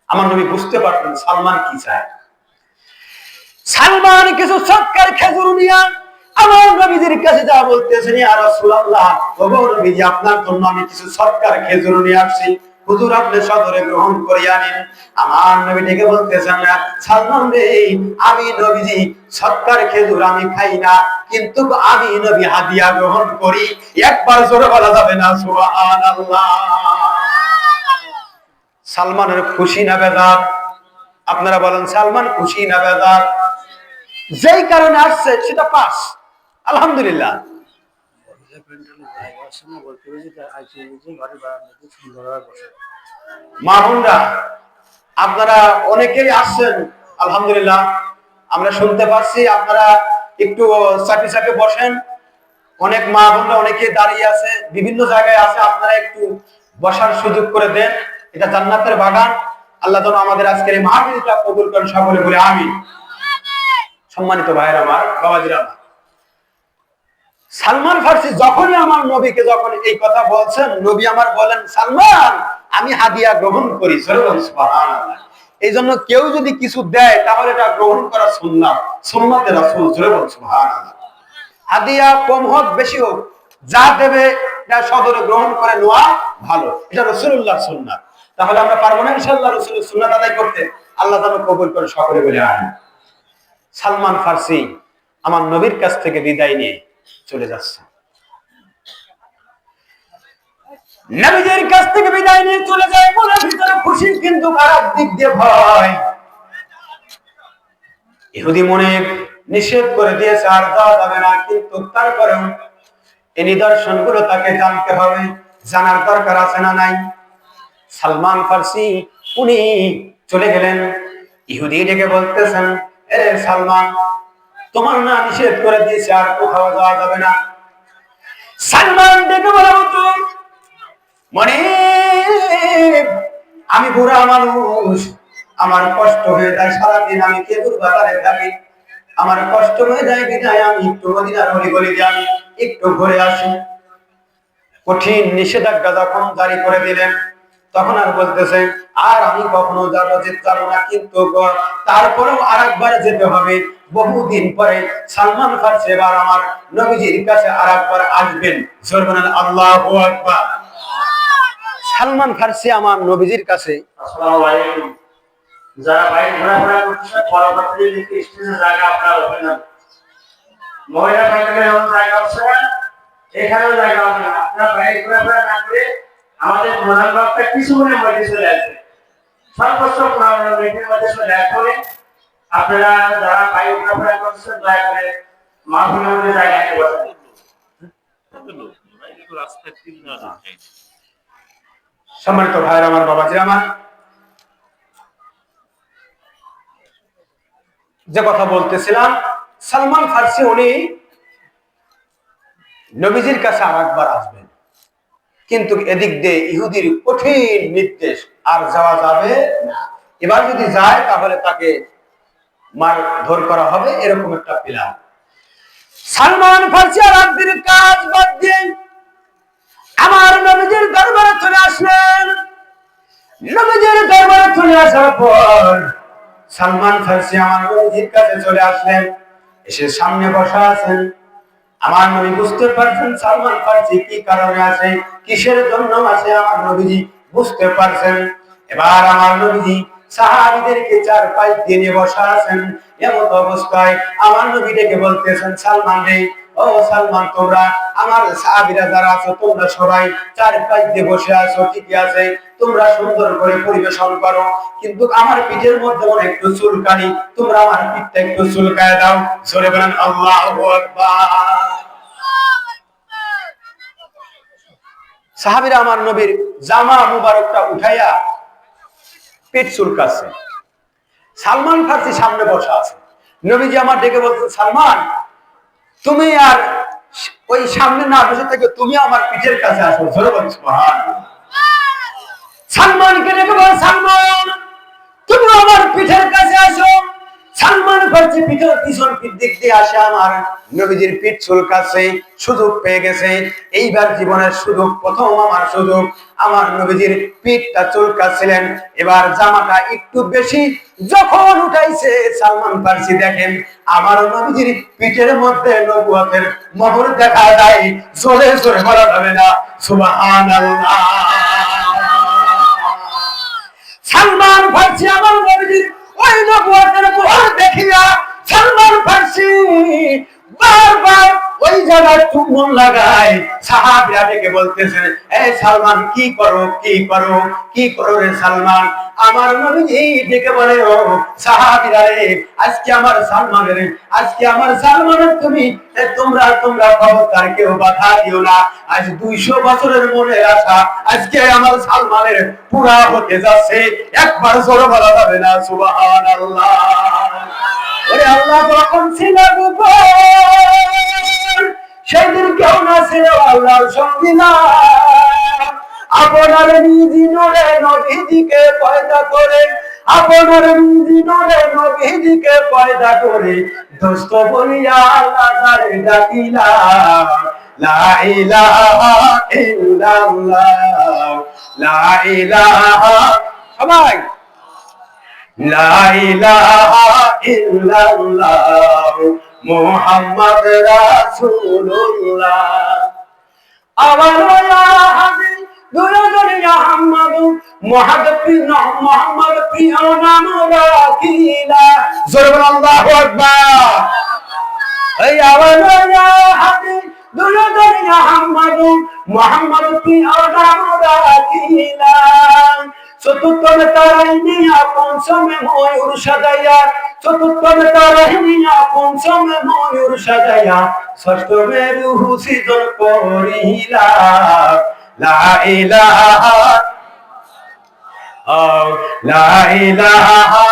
আমার নবী বুঝতে পারতেন সালমান কি চায়। সালমান কিছু সৎকার খেজুর নিয়ে আমার নবীজির কাছে যা বলতেছেন, ইয়া রাসূলুল্লাহ, ওগো নবীজি, আপনার জন্য আমি কিছু সৎকার খেজুর নিয়ে আসছি, হুজুর আপনি সদরে গ্রহণ করিয়া নিন। আমার নবী ডেকে বলতেছেন, সালমান রে, আমি নবীজি সৎকার খেজুর আমি খাই না, কিন্তু আমি নবী হাদিয়া গ্রহণ করি। একবার জোরে বলা যাবে না সুবহানাল্লাহ? সালমানের খুশি না বেজার? আপনারা বলেন, সালমান খুশি না বেজার? যেই কারণে আসছে সেটা পাস, আলহামদুলিল্লাহ। মা বোনরা আপনারা অনেকেই আসছেন, আলহামদুলিল্লাহ আমরা শুনতে পাচ্ছি। আপনারা একটু চাপি চাপে বসেন। অনেক মা বোনরা অনেকে দাঁড়িয়ে আছে, বিভিন্ন জায়গায় আছে, আপনারা একটু বসার সুযোগ করে দেন। এটা জান্নাতের বাগান। আল্লাহ যেন আমাদের আজকের এই মাহফিলটা কবুল করেন, সকলে বলে আমিন। সম্মানিত ভাইয়েরা আমার, বাবাজিরা আমার, সালমান ফার্সি যখনই আমার নবীকে যখন এই কথা বলছেন, নবী আমার বলেন, সালমান আমি হাদিয়া গ্রহণ করি। সুবহানাল্লাহ। এই জন্য কেউ যদি কিছু দেয় তাহলে এটা গ্রহণ করা সুন্নাত, সুন্নাতে রাসূল। সুবহানাল্লাহ। হাদিয়া কম হোক বেশি হোক, যা দেবে এটা সদরে গ্রহণ করে নেওয়া ভালো। এটা রাসূলুল্লাহর সুন্নাত। তাহলে আমরা পারবো না ইনশাআল্লাহ রাসূলের সুন্নাত আদায় করতে? আল্লাহ যেন কবুল করে, সকলে বলে আমিন। সালমান ফার্সি আমার নবীর কাছ থেকে বিদায় নিয়ে চলে যাচ্ছে। নবীজির কাছ থেকে বিদায় নিয়ে চলে যায়, মনের ভিতরে খুশি, কিন্তু খারাপ দিক দিয়ে ভয়। ইহুদি মনে নিষেধ করে দিয়েছে আর যাওয়া যাবে না, কিন্তু তারপরেও এই নিদর্শনগুলো তাকে জানতে হবে, জানার দরকার আছে না নাই? সালমান ফার্সি উনি চলে গেলেন। ইহুদি ডেকে বলতেছেন, এ সালমান, তোমার না নিষেধ করে দিয়েছে আর কোথাও যাওয়া যাবে না? সালমান ডেকে বলে, মানে আমি বুড়া মানুষ, আমার কষ্ট হয়ে যায়, সারাদিন আমি খেজুর বাজারে থাকি, আমার কষ্ট হয়ে যায়, বিধায় আমি একটু মদিনার অলিগলি দিয়ে আমি একটু ঘুরে আসি। কঠিন নিষেধাজ্ঞা যখন জারি করে দিলেন, তখন আর বলতেছে আর আমি কখনো যেতে পারবো না, কিন্তু তারপরেও আরেকবার যেতে হবে। বহুদিন পরে সালমান ফার্সি এবার আমার নবীজির কাছে আরেকবার আসবেন। আল্লাহু আকবার। সালমান ফার্সি আমার নবীজির কাছে, আসসালামু আলাইকুম। যারা বাইরে ঘোরাফেরা করছে, পরবর্তী লিখে স্টেজে জায়গা আপনারা ওঠেন না। মহিলা প্যান্ডেলে এমন জায়গা আছে, এখানেও জায়গা হবে না। আপনারা বাইরে ঘোরাফেরা না করে আমাদের প্রধান বক্তা কিছু মনে মধ্যে চলে আসবে, সর্বোচ্চ 15 মিনিটের মধ্যে চলে আসবে। আপনারা যারা বাইরে ঘোরাফেরা করছেন, দয়া করে মাহফিলের মধ্যে জায়গা নিয়ে বসেন। সম্মানিত ভাইয়ের আমার, বাবাজি আমার, যে কথা বলতেছিলাম, সালমান ফার্সি উনি নবীজির কাছে আরেকবার আসবেন, কিন্তু এদিক দিয়ে ইহুদির কঠিন নির্দেশ, আর যাওয়া যাবে না। এবার যদি যায় তাহলে তাকে মারধর করা হবে, এরকম একটা প্ল্যান। সালমান ফার্সি আর একদিনের কাজ বাদ দিয়ে আমার নবীজির দরবারে চলে আসলেন। নবীজির দরবারে চলে আসার পর সালমান ফার্সি আমার নবীজির কাছে চলে আসলেন, এসে সামনে বসা আছেন। আমার নবী বুঝতে পারছেন সালমান ফার্সি কি কারণে আছে, কিসের জন্য আছে, আমার নবীজি বুঝতে পারছেন। এবার আমার নবীজি সাহাবীদেরকে চার পাশ দিয়ে বসা আছেন। এমন অবস্থায় আমার নবী ডেকে বলতেছেন, সালমান রে, ও সালমান, তোমরা আমার সাহাবীরা যারা আছো, তোমরা সবাই চার পাশ দিয়ে বসে আছো, ঠিকই আছে, তোমরা সুন্দর করে পরিবেশন করো, কিন্তু আমার পিঠের মধ্যে একটু চুলকানি, তোমরা আমার পিঠটা একটু চুলকায় দাও। জোরে বলেন আল্লাহু আকবার। সাহাবীরা আমার নবীর জামা মুবারকটা উঠাইয়া পেট চুলকাচ্ছে। সালমান ফার্সি সামনে বসা আছে। নবীজি আমার ডেকে বলছেন, সালমান, তুমি আর ওই সামনে না বসে থেকে তুমি আমার পিঠের কাছে আসো। জোরে বলেন সুবহানাল্লাহ। সালমানকে ডেকে বল, সালমান, তুমি আমার পিঠের কাছে আসো। সালমান ফার্সি পিঠের পিছন দিক দিয়ে আসে, আমার নবীজির পিঠ চুলকাচ্ছে, সুযোগ পেয়ে গেছে। এইবার জীবনের সুযোগ, প্রথম আমার সুযোগ। আমার নবীজির পিঠটা চুলকাচ্ছিলেন, এবার জামাটা একটু বেশি যখন উঠাইছে, সালমান ফার্সি দেখেন আমার নবীজির পিঠের মধ্যে নবুয়তের মোহর দেখা যায়। জোরে জোরে বলা যাবে না সুবহানাল্লাহ। সালমান ফার্সি আমার নবীজির ওই নবুয়তের মোহর দেখিয়া সালমান ফার্সি বারবার ওই জায়গায় চুম্বন লাগায় সাহাবীরা ডেকে বলতেছেন, এই সালমান কি করো কি করো কি করো রে সালমান। আমার নবীজি ডেকে বলে, ও সাহাবীরা রে, আজকে আমার সালমানের তুমি তোমরা তোমরা খবরদার কেউ বাধা দিও না। আজ 200 বছরের মনে আশা আজকে আমার সালমানের পুরা হতে যাচ্ছে। একবার জোরে বলা যাবে না সুবহানাল্লাহ? ওরে আল্লাহ যখন ছিল সেদিন কেউ না ছিল আল্লাহর সংবিধান। আপনার নিজ নূরে নবীজিকে পয়দা করে, আপনার নিজ নূরে নবীজিকে পয়দা করে দোস্ত বলিয়া আল্লাহ তারে ডাকিলা। লা ইলাহা ইল্লাল্লাহ, লা ইলাহা, সবাই লা ইলাহা ইল্লাল্লাহ মুহাম্মদ রাসূলুল্লাহ। আমার ইয়া হাবিব দুরুদ ইয়া মুহাম্মদ মুহাম্মদ প্রিয় নাম রাখিলা। জোরে বল আল্লাহু আকবার। এই আমার ইয়া হাবিব দুরুদ ইয়া মুহাম্মদ প্রিয় নাম রাখিলা। চতুর্থমে তারাইনিয়া পঞ্চমে ময়ূর সাজাইয়া, চতুর্থমে তারাইনিয়া পঞ্চমে ময়ূর সাজাইয়া, ষষ্ঠমে রূহ সৃজন করিলা। লা ইলাহা লা ইলাহা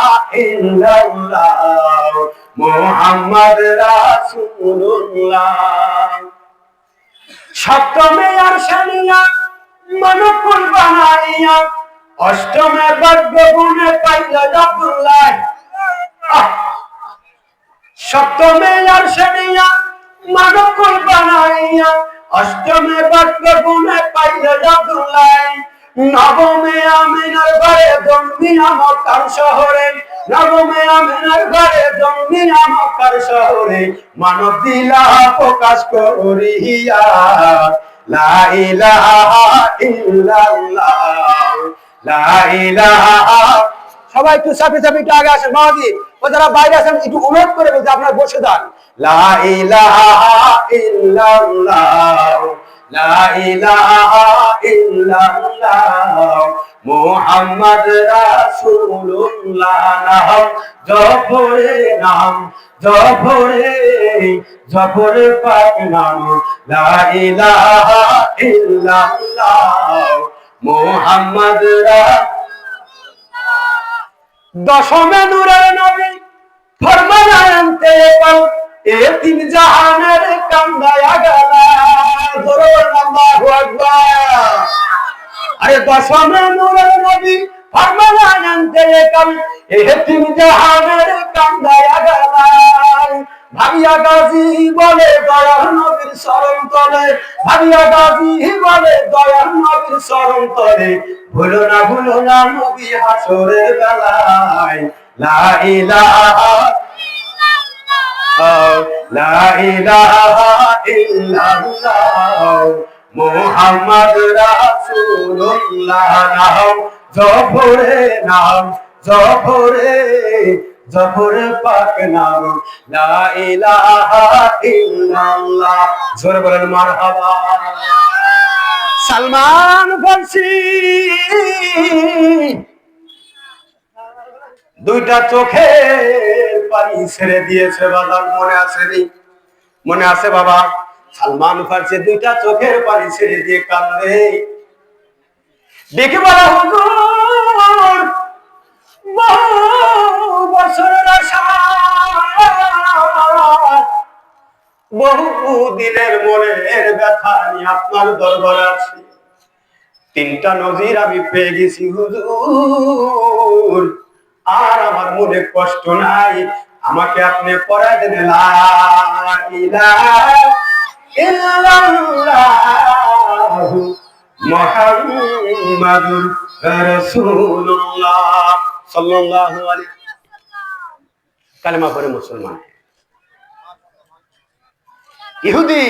ইল্লাল্লাহ মুহাম্মদ রাসূলুল্লাহ। সপ্তমে আরশানিয়া মনকুল বানাইয়া, অষ্টমে ভাগ্য গুণে পাইল আব্দুল্লাহ। সপ্তমে আরশানিয়া মনকুল বানাইয়া, অষ্টমে ভাগ্য গুণে পাইল আব্দুল্লাহ। নবমে আমিনার ঘরে জন্মিয়া মক্কার শহরে, নবমে আমিনার ঘরে জন্মিয়া মক্কার শহরে, মানব দিলা প্রকাশ করিয়া। লা ইলাহা ইল্লাল্লাহ, লা ইলাহা। সবাই একটু চাপে চাপে একটু আগে আসেন মাঝি, ও যারা বাইরে আছেন একটু অনুরোধ করে বলছি আপনারা বসে যান। লা ইলাহা ইল্লাল্লাহ, লা ইলাহা ইল্লাল্লাহ মুহাম্মদ রাসূলুল্লাহ। নাম জপরে, নাম জপরে, জপরে পাক নাম লা ইলাহা ইল্লাল্লাহ মুহাম্মদ রাসূলুল্লাহ। দশমে নূরের নবী ফরমান আনতে পাও, এ তিন জাহানের কান্দায়া গেলা। জোরে বলুন আল্লাহু আকবার। আরে দশমে নূরের নবী ফরমান আনতে পাও, এ তিন জাহানের কান্দায়া গেলা। ভাবিয়া গাজী বলে দয়ার নবীর শরণ তলে, ভাবিয়া গাজী বলে দয়ার নবীর শরণ তলে, ভুলো না নবী হাসরের বেলায়। লা ইলাহা লা ইলাহা ইল্লাল্লাহ মুহাম্মদ রাসূলুল্লাহ। নাম জপরে, নাম জপরে, জপরে পাক নাম লা ইলাহা ইল্লাল্লাহ। জোরে বলেন মারহাবা। সালমান ফারসি দুইটা চোখের পানি ছেড়ে দিয়েছে বাদান, মনে আসেনি? মনে আছে বাবা? সালমান ফারসি দুইটা চোখের পানি ছেড়ে দিয়ে কান্দে। দেখে বলা হুজুর বহু বছরের আশা, বহু দিনের মনের ব্যথা নিয়ে আপনার দরবারে আছি। তিনটা নজির আমি পেয়ে গেছি হুজুর, আর আমার মনে কষ্ট নাই, আমাকে আপনি পড়ায় দেন লা ইলাহা ইল্লাল্লাহু মুহাম্মাদুর রাসূলুল্লাহ সাল্লাল্লাহু আলাইহি কালেমা পড়ে মুসলমান। ইহুদি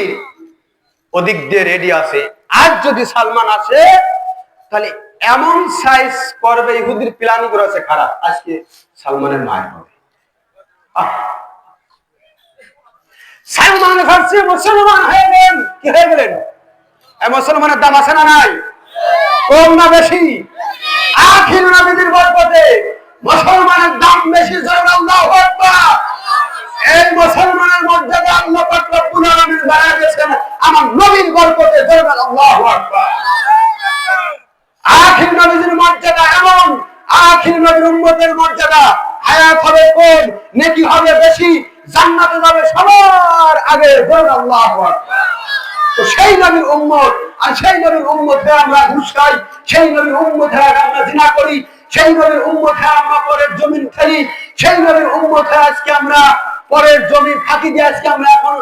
ওদিক দিয়ে রেডি আছে, আজ যদি সালমান আসে তাহলে এমন সাইজ করবে, ইহুদির প্ল্যানিং করেছে খারাপ, আজকে সালমানের মায়ের হবে। সালমান ফার্সি মুসলমান হয়ে গেলেন। কি হয়ে গেলেন? এই মুসলমানের দাম আছে না নাই? কম না বেশি? আখির নবীর বরকতে মুসলমানের দাম বেশি। আল্লাহু আকবার। এই মুসলমানের মর্যাদা আল্লাহ পাক রব্বুল আলামিন বাড়ায় দিয়েছেন আমার নবীর বরকতে। আল্লাহু আকবার। আখির নবীর মর্যাদা এমন, আখির নবীর উম্মতের মর্যাদা হায়াত হবে কম, নেকি হবে বেশি, জান্নাতে যাবে সবার আগে। আল্লাহু আকবার। তো সেই নবীর উম্মত, আর সেই নবীর উম্মত হয়ে আমরা ঘুষ খাই, সেই নবীর উম্মত হয়ে আমরা জিনা করি, সেই নবীর উম্মত হয়ে আমরা পরের জমিন খেলি, সেই নবীর উম্মত হয়ে আজকে আমরা পরের জমি ফাঁকি দিয়ে আজকে আমরা এখন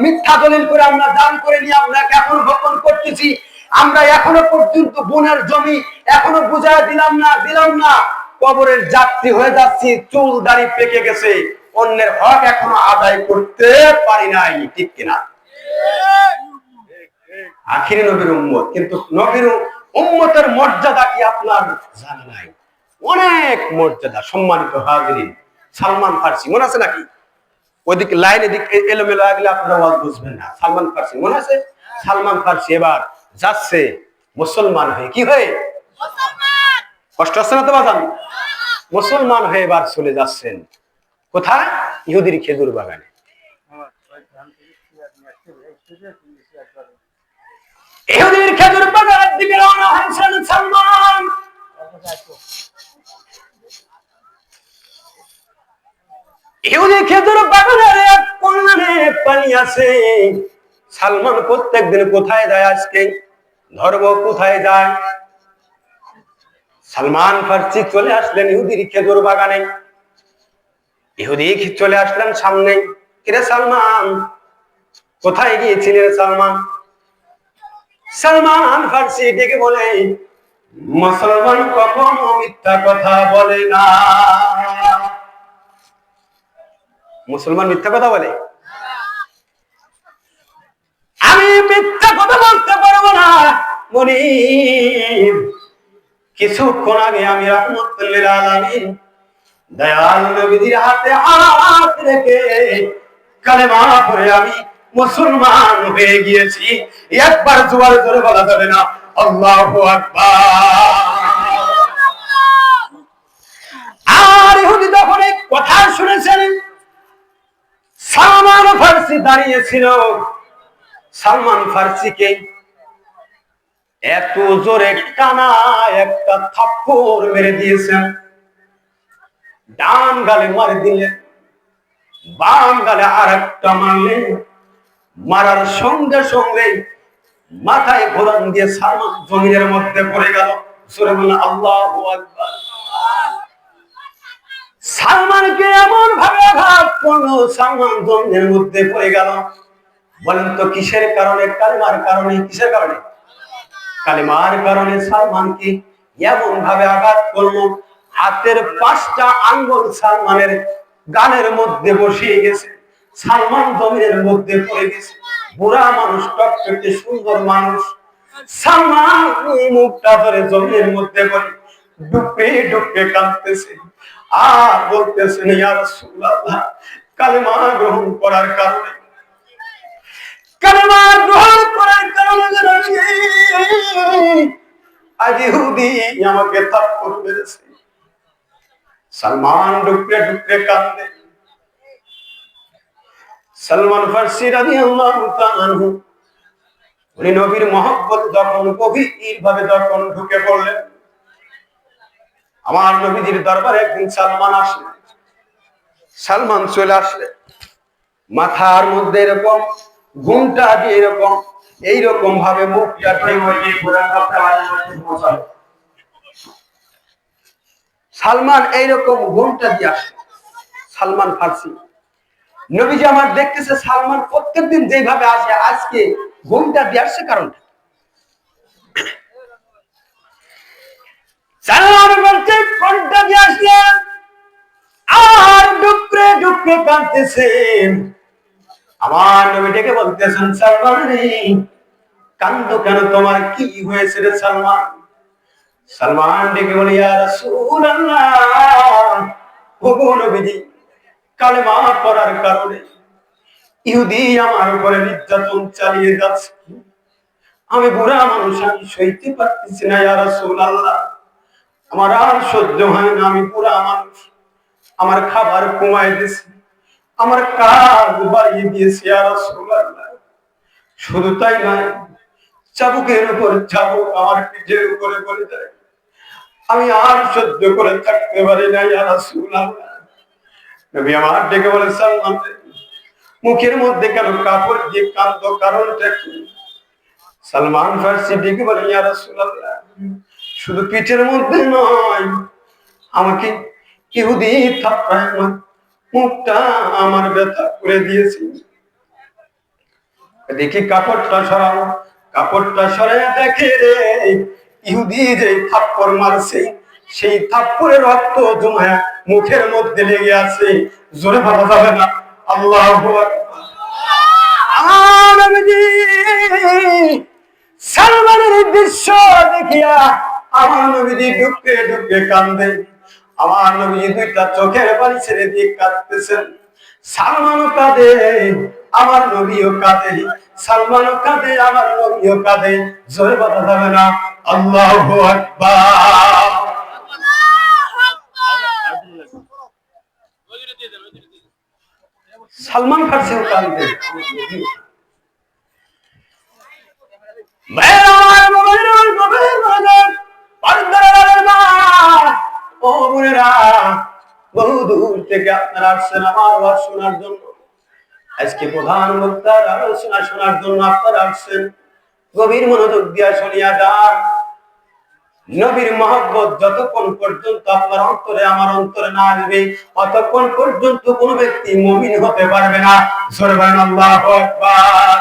মিথ্যা দলিল করে আমরা দান করে নিয়ে আমরা এখন গোপন করতেছি। আমরা এখনো পর্যন্ত বোনের জমি এখনো বুঝায় দিলাম না, কবরের যাত্রী হয়ে যাচ্ছি, চুল দাড়ি পেকে গেছে, অন্যের হক এখনো আদায় করতে পারি নাই। ঠিক কিনা? আখিরি নবীর উম্মত, কিন্তু নবীর উম্মতের মর্যাদা কি আপনার জানা নাই? অনেক মর্যাদা। সম্মানিত হাজিরিন, সালমান ফার্সি মনে আছে নাকি? ওইদিকে লাইন এদিকে এলোমেলো হয়ে গেলে আপনারা ওয়াজ বুঝবেন না। সালমান ফার্সি মনে আছে? সালমান ফার্সি এবার যাচ্ছে মুসলমান হয়ে। কি হয়ে? কষ্ট হচ্ছে না তো বাজান? মুসলমান হয়ে এবার চলে যাচ্ছেন কোথায়? ইহুদির খেজুর বাগানে। ইহুদির খেজুর বাগানের দিকে রওনা হয়েছেন সালমান। ইহুদি খেজুর বাগানের এক কোণে পানি আছে। সালমান প্রত্যেকদিন কোথায় যায়? আজকে ধর্ম কোথায় যায়? সালমান ফার্সি চলে আসলেন ইহুদির খেজুর বাগানে। ইহুদি চলে আসলেন সামনে। কিরে সালমান, কোথায় গিয়েছিলেন সালমান? সালমান ফার্সি ডেকে বলে, মুসলমান কখনো মিথ্যা কথা বলে না। মুসলমান মিথ্যা কথা বলে? আমি মিথ্যা কথা বলতে পারবো না মনিব। কিছুক্ষণ আগে আমি রাহমাতুল লিল আলামিন দয়াল নবীর হাতে হাত রেখে কালেমা পড়ে আমি মুসলমান হয়ে গিয়েছি। একবার জোরে জোরে বলা যাবে না আল্লাহু আকবার? আর ইহুদি যখন এই কথা শুনেছেন, সালমান ফার্সি দাঁড়িয়েছিল। সালমান ফার্সিকে এত জোরে টানা একটা থাপ্পড় মেরে দিয়েছেন। ডান গালে মারে দিলেন, বাম গালে আর একটা মারলেন। মারার সঙ্গে সঙ্গে মাথায় ঘোরান দিয়ে সালমান জমিনের মধ্যে পড়ে গেল। সূরা আল্লাহু আকবার। সালমানকে এমন ভাবে আঘাত করলো, সালমান জমিনের মধ্যে পড়ে গেল। বলেন তো কিসের কারণে? কালেমার কারণে। কিসের কারণে? কালেমার কারণে সালমানকে এমন ভাবে আঘাত করলো, হাতের 5টা আঙ্গুল সালমানের গালের মধ্যে বসিয়ে গেছে। সালমান জমিনের মধ্যে পড়ে গেছে। বুড়া মানুষ, টকটকে সুন্দর মানুষ। সালমান মুখটা ধরে জমিনের মধ্যে পড়ে ডুবে ডুবে কাঁদতেছে আর বলতেছেন, ইয়া রাসূলুল্লাহ, কালেমা গ্রহণ করার কারণে, কালেমা গ্রহণ করার কারণে আজ ইহুদি আমাকে থাপ্পড় মেরেছে। সালমান ডুবে ডুবে কাঁদে। সালমান ফার্সি রাদিয়াল্লাহু তাআলা আনহু উনি নবীর মহব্বত যখন গভীরভাবে যখন ঢুকে পড়লেন, আমার নবীজির দরবারে একদিন সালমান আসলেন। সালমান চলে আসলে মাথার মধ্যে এরকম ঘুমটা দিয়ে এরকম এইরকম ভাবে মুখটা সালমান এইরকম ঘুমটা দিয়ে আসে। সালমান ফার্সি নবীজি আমার দেখতেছে সালমান প্রত্যেকদিন যেভাবে আসে আজকে ঘুমটা দিয়ে আসছে। কারণটা সালমান ফার্সি ঘুমটা দিয়ে আসলেন আর ডুকরে ডুকরে কাঁদতেছেন। আমার নবী ডেকে বলতেছেন, সালমান রে কান্দো কেন? তোমার কি হয়েছে রে সালমান? সালমান ডেকে বলে, ইয়া রাসূলুল্লাহ, ওগো নবীজি, কালেমা পড়ার কারণে ইহুদি আমার উপরে নির্যাতন চালিয়ে যাচ্ছে, আমি বুড়া মানুষ, আমি সইতে পারতেছি না ইয়া রাসূলুল্লাহ, আমার আর সহ্য হয় না, আমি বুড়া মানুষ, আমার খাবার কমায় দিয়েছি, আমার কাজ বাড়িয়ে দিয়েছি ইয়া রাসূলুল্লাহ। শুধু তাই নয়, চাবুকের উপর চাবুক আমার পিঠের উপরে পড়ে যায়, আমি আর সহ্য করে থাকতে পারি না ইয়া রাসূলুল্লাহ। নবী আমার ডেকে বলে, সালমান মুখের মধ্যে কেন কাপড় দিয়ে কাঁদো, কারণটা কি? সালমান ফার্সি ডেকে বলে, ইয়া রাসূলুল্লাহ, শুধু পিঠের মধ্যে নয়, আমাকে ইহুদি থাপ্পড়ায় আমার মুখটা আমার ব্যথা করে দিয়েছে। দেখি কাপড়টা সরাও, কাপড়টা সরাই দেখে ইহুদি যে থাপ্পড় মারছে, সেই থাপ্পড়ের রক্ত জমায়া মুখের মধ্যে লেগে আছে। জোরে বলা যাবে না আল্লাহু আকবার। সালমানের দৃশ্য দেখিয়া আমার নবীজি ডুবকে ডুবকে কান্দে, আমার নবীজি দুইটা চোখের পানি ছেড়ে দিয়ে কাঁদতেছেন। সালমানও কাঁদে, আমার নবীও কাঁদে, সালমানও কাঁদে, আমার নবীও কাঁদে। জোরে বলা যাবে না আল্লাহু আকবার। সালমান ফার্সিও কাঁদে। বহু দূর থেকে আপনারা আসছেন আমার ওয়াজ শোনার জন্য, আজকে প্রধান বক্তার আলোচনা শোনার জন্য আপনারা আসছেন। গভীর মনোযোগ দিয়া শুনিয়া যান। নবীর মহব্বত যতক্ষণ পর্যন্ত আপনার অন্তরে আমার অন্তরে না আসবে, ততক্ষণ পর্যন্ত কোন ব্যক্তি মুমিন হতে পারবে না। সুবহানাল্লাহু আকবার।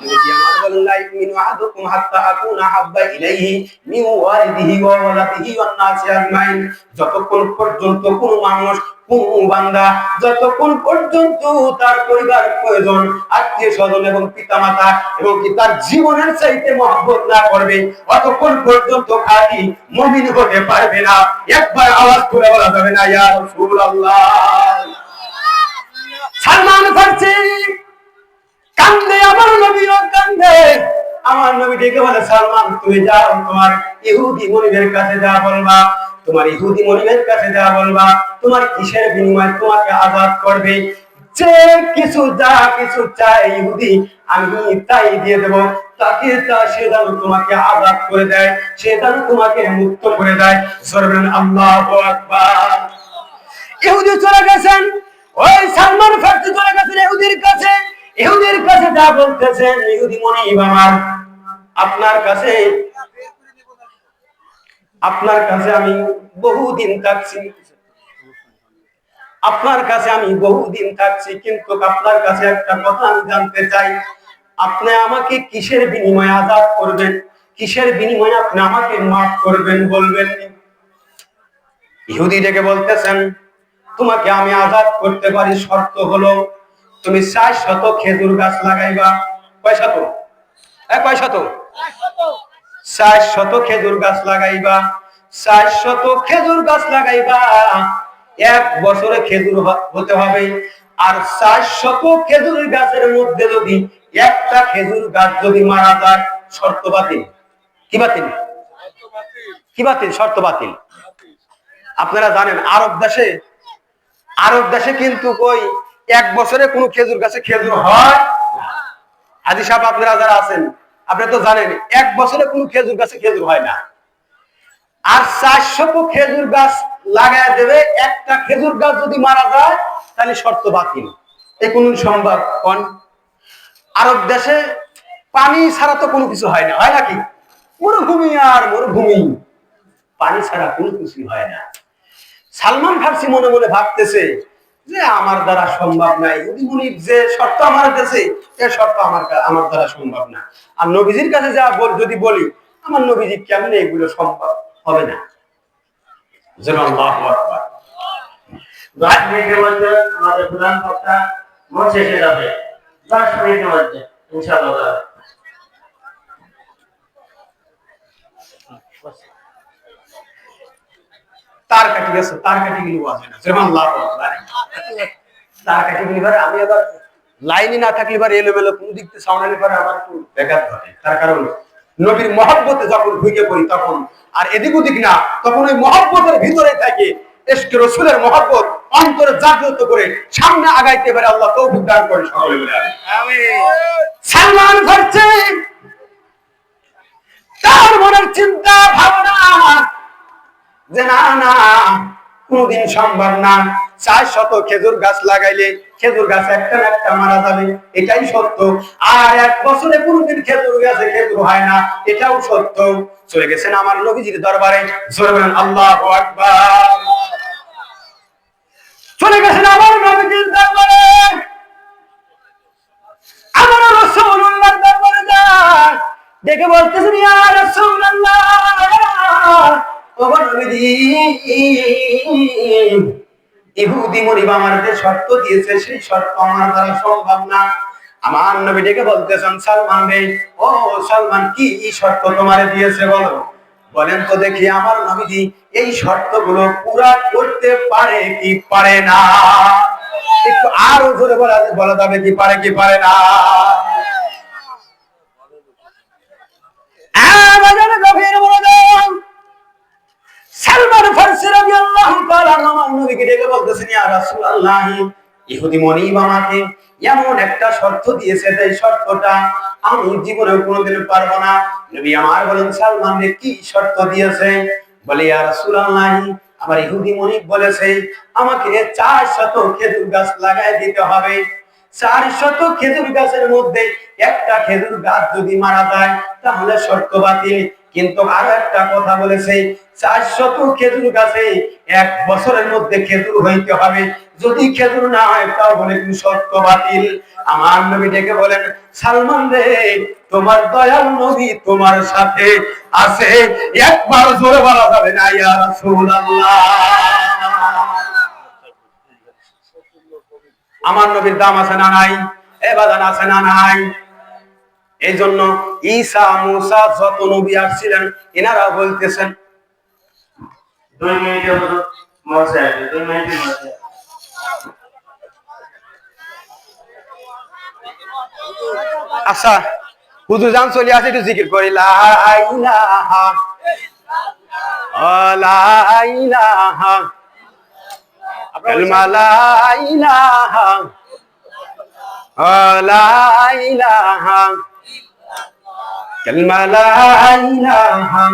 নবীজি আমার বলেন, লা ইউমিনু আহাদুকুম হাত্তা আকুনা হাব্বা ইলাইহি মিন ওয়ালিদিহি ওয়া ওয়ালাদিহি ওয়ান নাসি আজমাইন। যতক্ষণ পর্যন্ত কোন মানুষ, কোন বান্দা, যতক্ষণ পর্যন্ত তার পরিবার প্রয়োজন, আত্মীয় স্বজন এবং পিতামাতা এবং কি তার জীবনের চাইতে মহব্বত না করবে, ততক্ষণ পর্যন্ত খাঁটি মুমিন হতে পারবে না। একবার আওয়াজ করে বলা যাবে না ইয়া রাসূলুল্লাহ। সালমান ফার্সি কান্দে, আমার নবীও কান্দে। আমার নবী ডেকে বলে, সালমান তুমি যাও, তোমার ইহুদি মনিবের কাছে যা বলবা, তোমার ইহুদি মনিবের কাছে যা বলবা, তোমার কিসের বিনিময়ে তোমাকে আযাদ করবে, যে কিছু যা কিছু চাই ইহুদি আমি তাই দিয়ে দেব, তাকে তা সে যেন তোমাকে আযাদ করে দেয়, সে যেন তোমাকে মুক্ত করে দেয়। সুবহান আল্লাহু আকবার। ইহুদি চলে গেছেন, ওই সালমান ফার্সি চলে গেছেন ইহুদির কাছে। ইহুদির কাছে যা বলতেছেন, ইহুদি মনিব আমার, আপনার কাছে আমি বহুদিন থাকছি, আপনার কাছে আমি বহুদিন থাকছি, কিন্তু আপনার কাছে একটা কথা আমি জানতে চাই, আপনি আমাকে কিসের বিনিময়ে আযাদ করবেন, কিসের বিনিময়ে আপনি আমাকে মাফ করবেন বলবেন। ইহুদি ডেকে বলতেছেন, তোমাকে আমি আযাদ করতে পারি, শর্ত হলো তুমি 400 খেজুর গাছ লাগাইবা। কয় শত? কয় শত? 400 খেজুর গাছ লাগাইবা। 400 খেজুর গাছ লাগাইবা, 1 বছরে খেজুর হতে হবে। আর 400 খেজুর গাছের মধ্যে যদি একটা খেজুর গাছ যদি মারা যায়, শর্ত বাতিল। কি বাতিল? কি বাতিল? শর্ত বাতিল। আপনারা জানেন আরব দেশে কিন্তু কই 1 বছরে কোনো খেজুর গাছে খেজুর হয়। হাজী সাহেব আপনারা যারা আছেন, আপনারা তো জানেন 1 বছরে কোনো খেজুর গাছে খেজুর হয় না। আর 400 খেজুর গাছ লাগায় দেবে, একটা খেজুর গাছ যদি মারা যায় তাহলে শর্ত বাতিল। এই কোন সম্ভব? কোন আরব দেশে পানি ছাড়া তো কোনো কিছু হয় না, হয় নাকি? মরুভূমি আর মরুভূমি, পানি ছাড়া কোনো কিছু হয় না। সালমান ফার্সি মনে মনে ভাবতেছে যে আমার দ্বারা সম্ভব নাই, যে শর্ত আমার কাছে, এ শর্ত আমার দ্বারা সম্ভব না। আর নবীজির কাছে যা যদি বলি, আমার নবীজি কেমনে এগুলো সম্ভব হবে না। আল্লাহু আকবার। আমাদের প্রধান বক্তা মঞ্চে এসে যাবে 10 মিনিটের মধ্যে ইনশাআল্লাহ। তার কাটি গেছে, তার কাটি গেলে বাজে না। আল্লাহু আকবার। তার কাটি গেলে আমি আবার লাইনই না থাকলে এবার এলোমেলো কোন দিক থেকে সাউন্ড এলে আমার একটু ব্যাঘাত ঘটে। তার কারণ নবীর মহব্বতে যখন ঢুকে পড়ি তখন আর এদিক ওদিক না, তখন ওই মহব্বতের ভিতরে থাকে ইশকে রাসূলের মহব্বত অন্তরে জাগ্রত করে সামনে আগাইতে পারে। আল্লাহ তৌফিক দান করে সকলে বলে আমিন। সালমান ফারসি তার মনের চিন্তা ভাবনা যে না না কোনদিন সম্ভব না, 400 খেজুর গাছ লাগাইলে খেজুর গাছ একটা না একটা মারা যাবে, এটাই সত্য। আর 1 বছরে কোনদিন খেজুর গাছে খেজুর হয় না, এটাও সত্য। চলে গেছেন আমার নবীজির দরবারে, জোরে বলেন আল্লাহু আকবার। চলে গেছেন আমার নবীজির দরবারে, আমার রাসূলুল্লাহর দরবারে যায় দেখে বলতেছেন ইয়া রাসূলুল্লাহ, ও নবীজি ইহুদি মুরিব আমার যে শর্ত দিয়েছে সেই শর্ত আমার দ্বারা সম্ভব না। আমার নবী ডেকে বলতেছেন সালমান রে, ও সালমান কি শর্ত তোমারে দিয়েছে বলো। বলেন তো দেখি আমার নবীজি এই শর্তগুলো পুরা করতে পারে কি পারে না, একটু আরো জোরে বলা যাবে কি পারে কি পারে না। সালমান ফারসি রাদিয়াল্লাহু তাআলা আমার নবীকে ডেকে বলতেছেন ইয়া রাসূলুল্লাহ, ইহুদি মুনিব আমাকে এমন একটা শর্ত দিয়েছে, এই শর্তটা আমি জীবনে কোনোদিন পারবো না। নবী আমার বলেন সালমান রে কি শর্ত দিয়েছে। বলে ইয়া রাসূলুল্লাহ, আমার ইহুদি মুনিব বলেছে আমাকে 400 খেজুর গাছ লাগাই দিতে হবে। 400 খেজুর গাছের মধ্যে একটা খেজুর গাছ যদি মারা যায় তাহলে শর্ত বাতিল। কিন্তু আরো একটা কথা বলেছে 400 খেজুর গাছে 1 বছরের মধ্যে খেজুর হইতে হবে, যদি খেজুর না হয় তাও বলে শর্ত বাতিল। আমার নবী ডেকে বলেন সালমান রে, তোমার দয়াল নবী তোমার সাথে আছে, একবার জোরে বলা যাবে না ইয়া রাসূলুল্লাহ। আমার নবীর দাম আছে না নাই, এবাদান আছে না নাই। এই জন্য ঈসা মুসা যত নবী আসছিলেন এনারা বলতেছেন 2 মিনিটের মতো মজা, 2 মিনিটের মধ্যে আচ্ছা হুজুর জান চলে আসে একটু জিকির করি লা ইলাহা লা ইলাহা কালমা লা ইলাহা লা ইলাহা কালমা লা ইলাহা।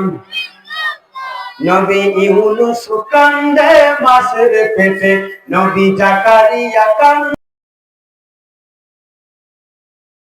নবী ইউনূস কান্দে মাছের পেটে, নবী জাকারিয়া কান্দে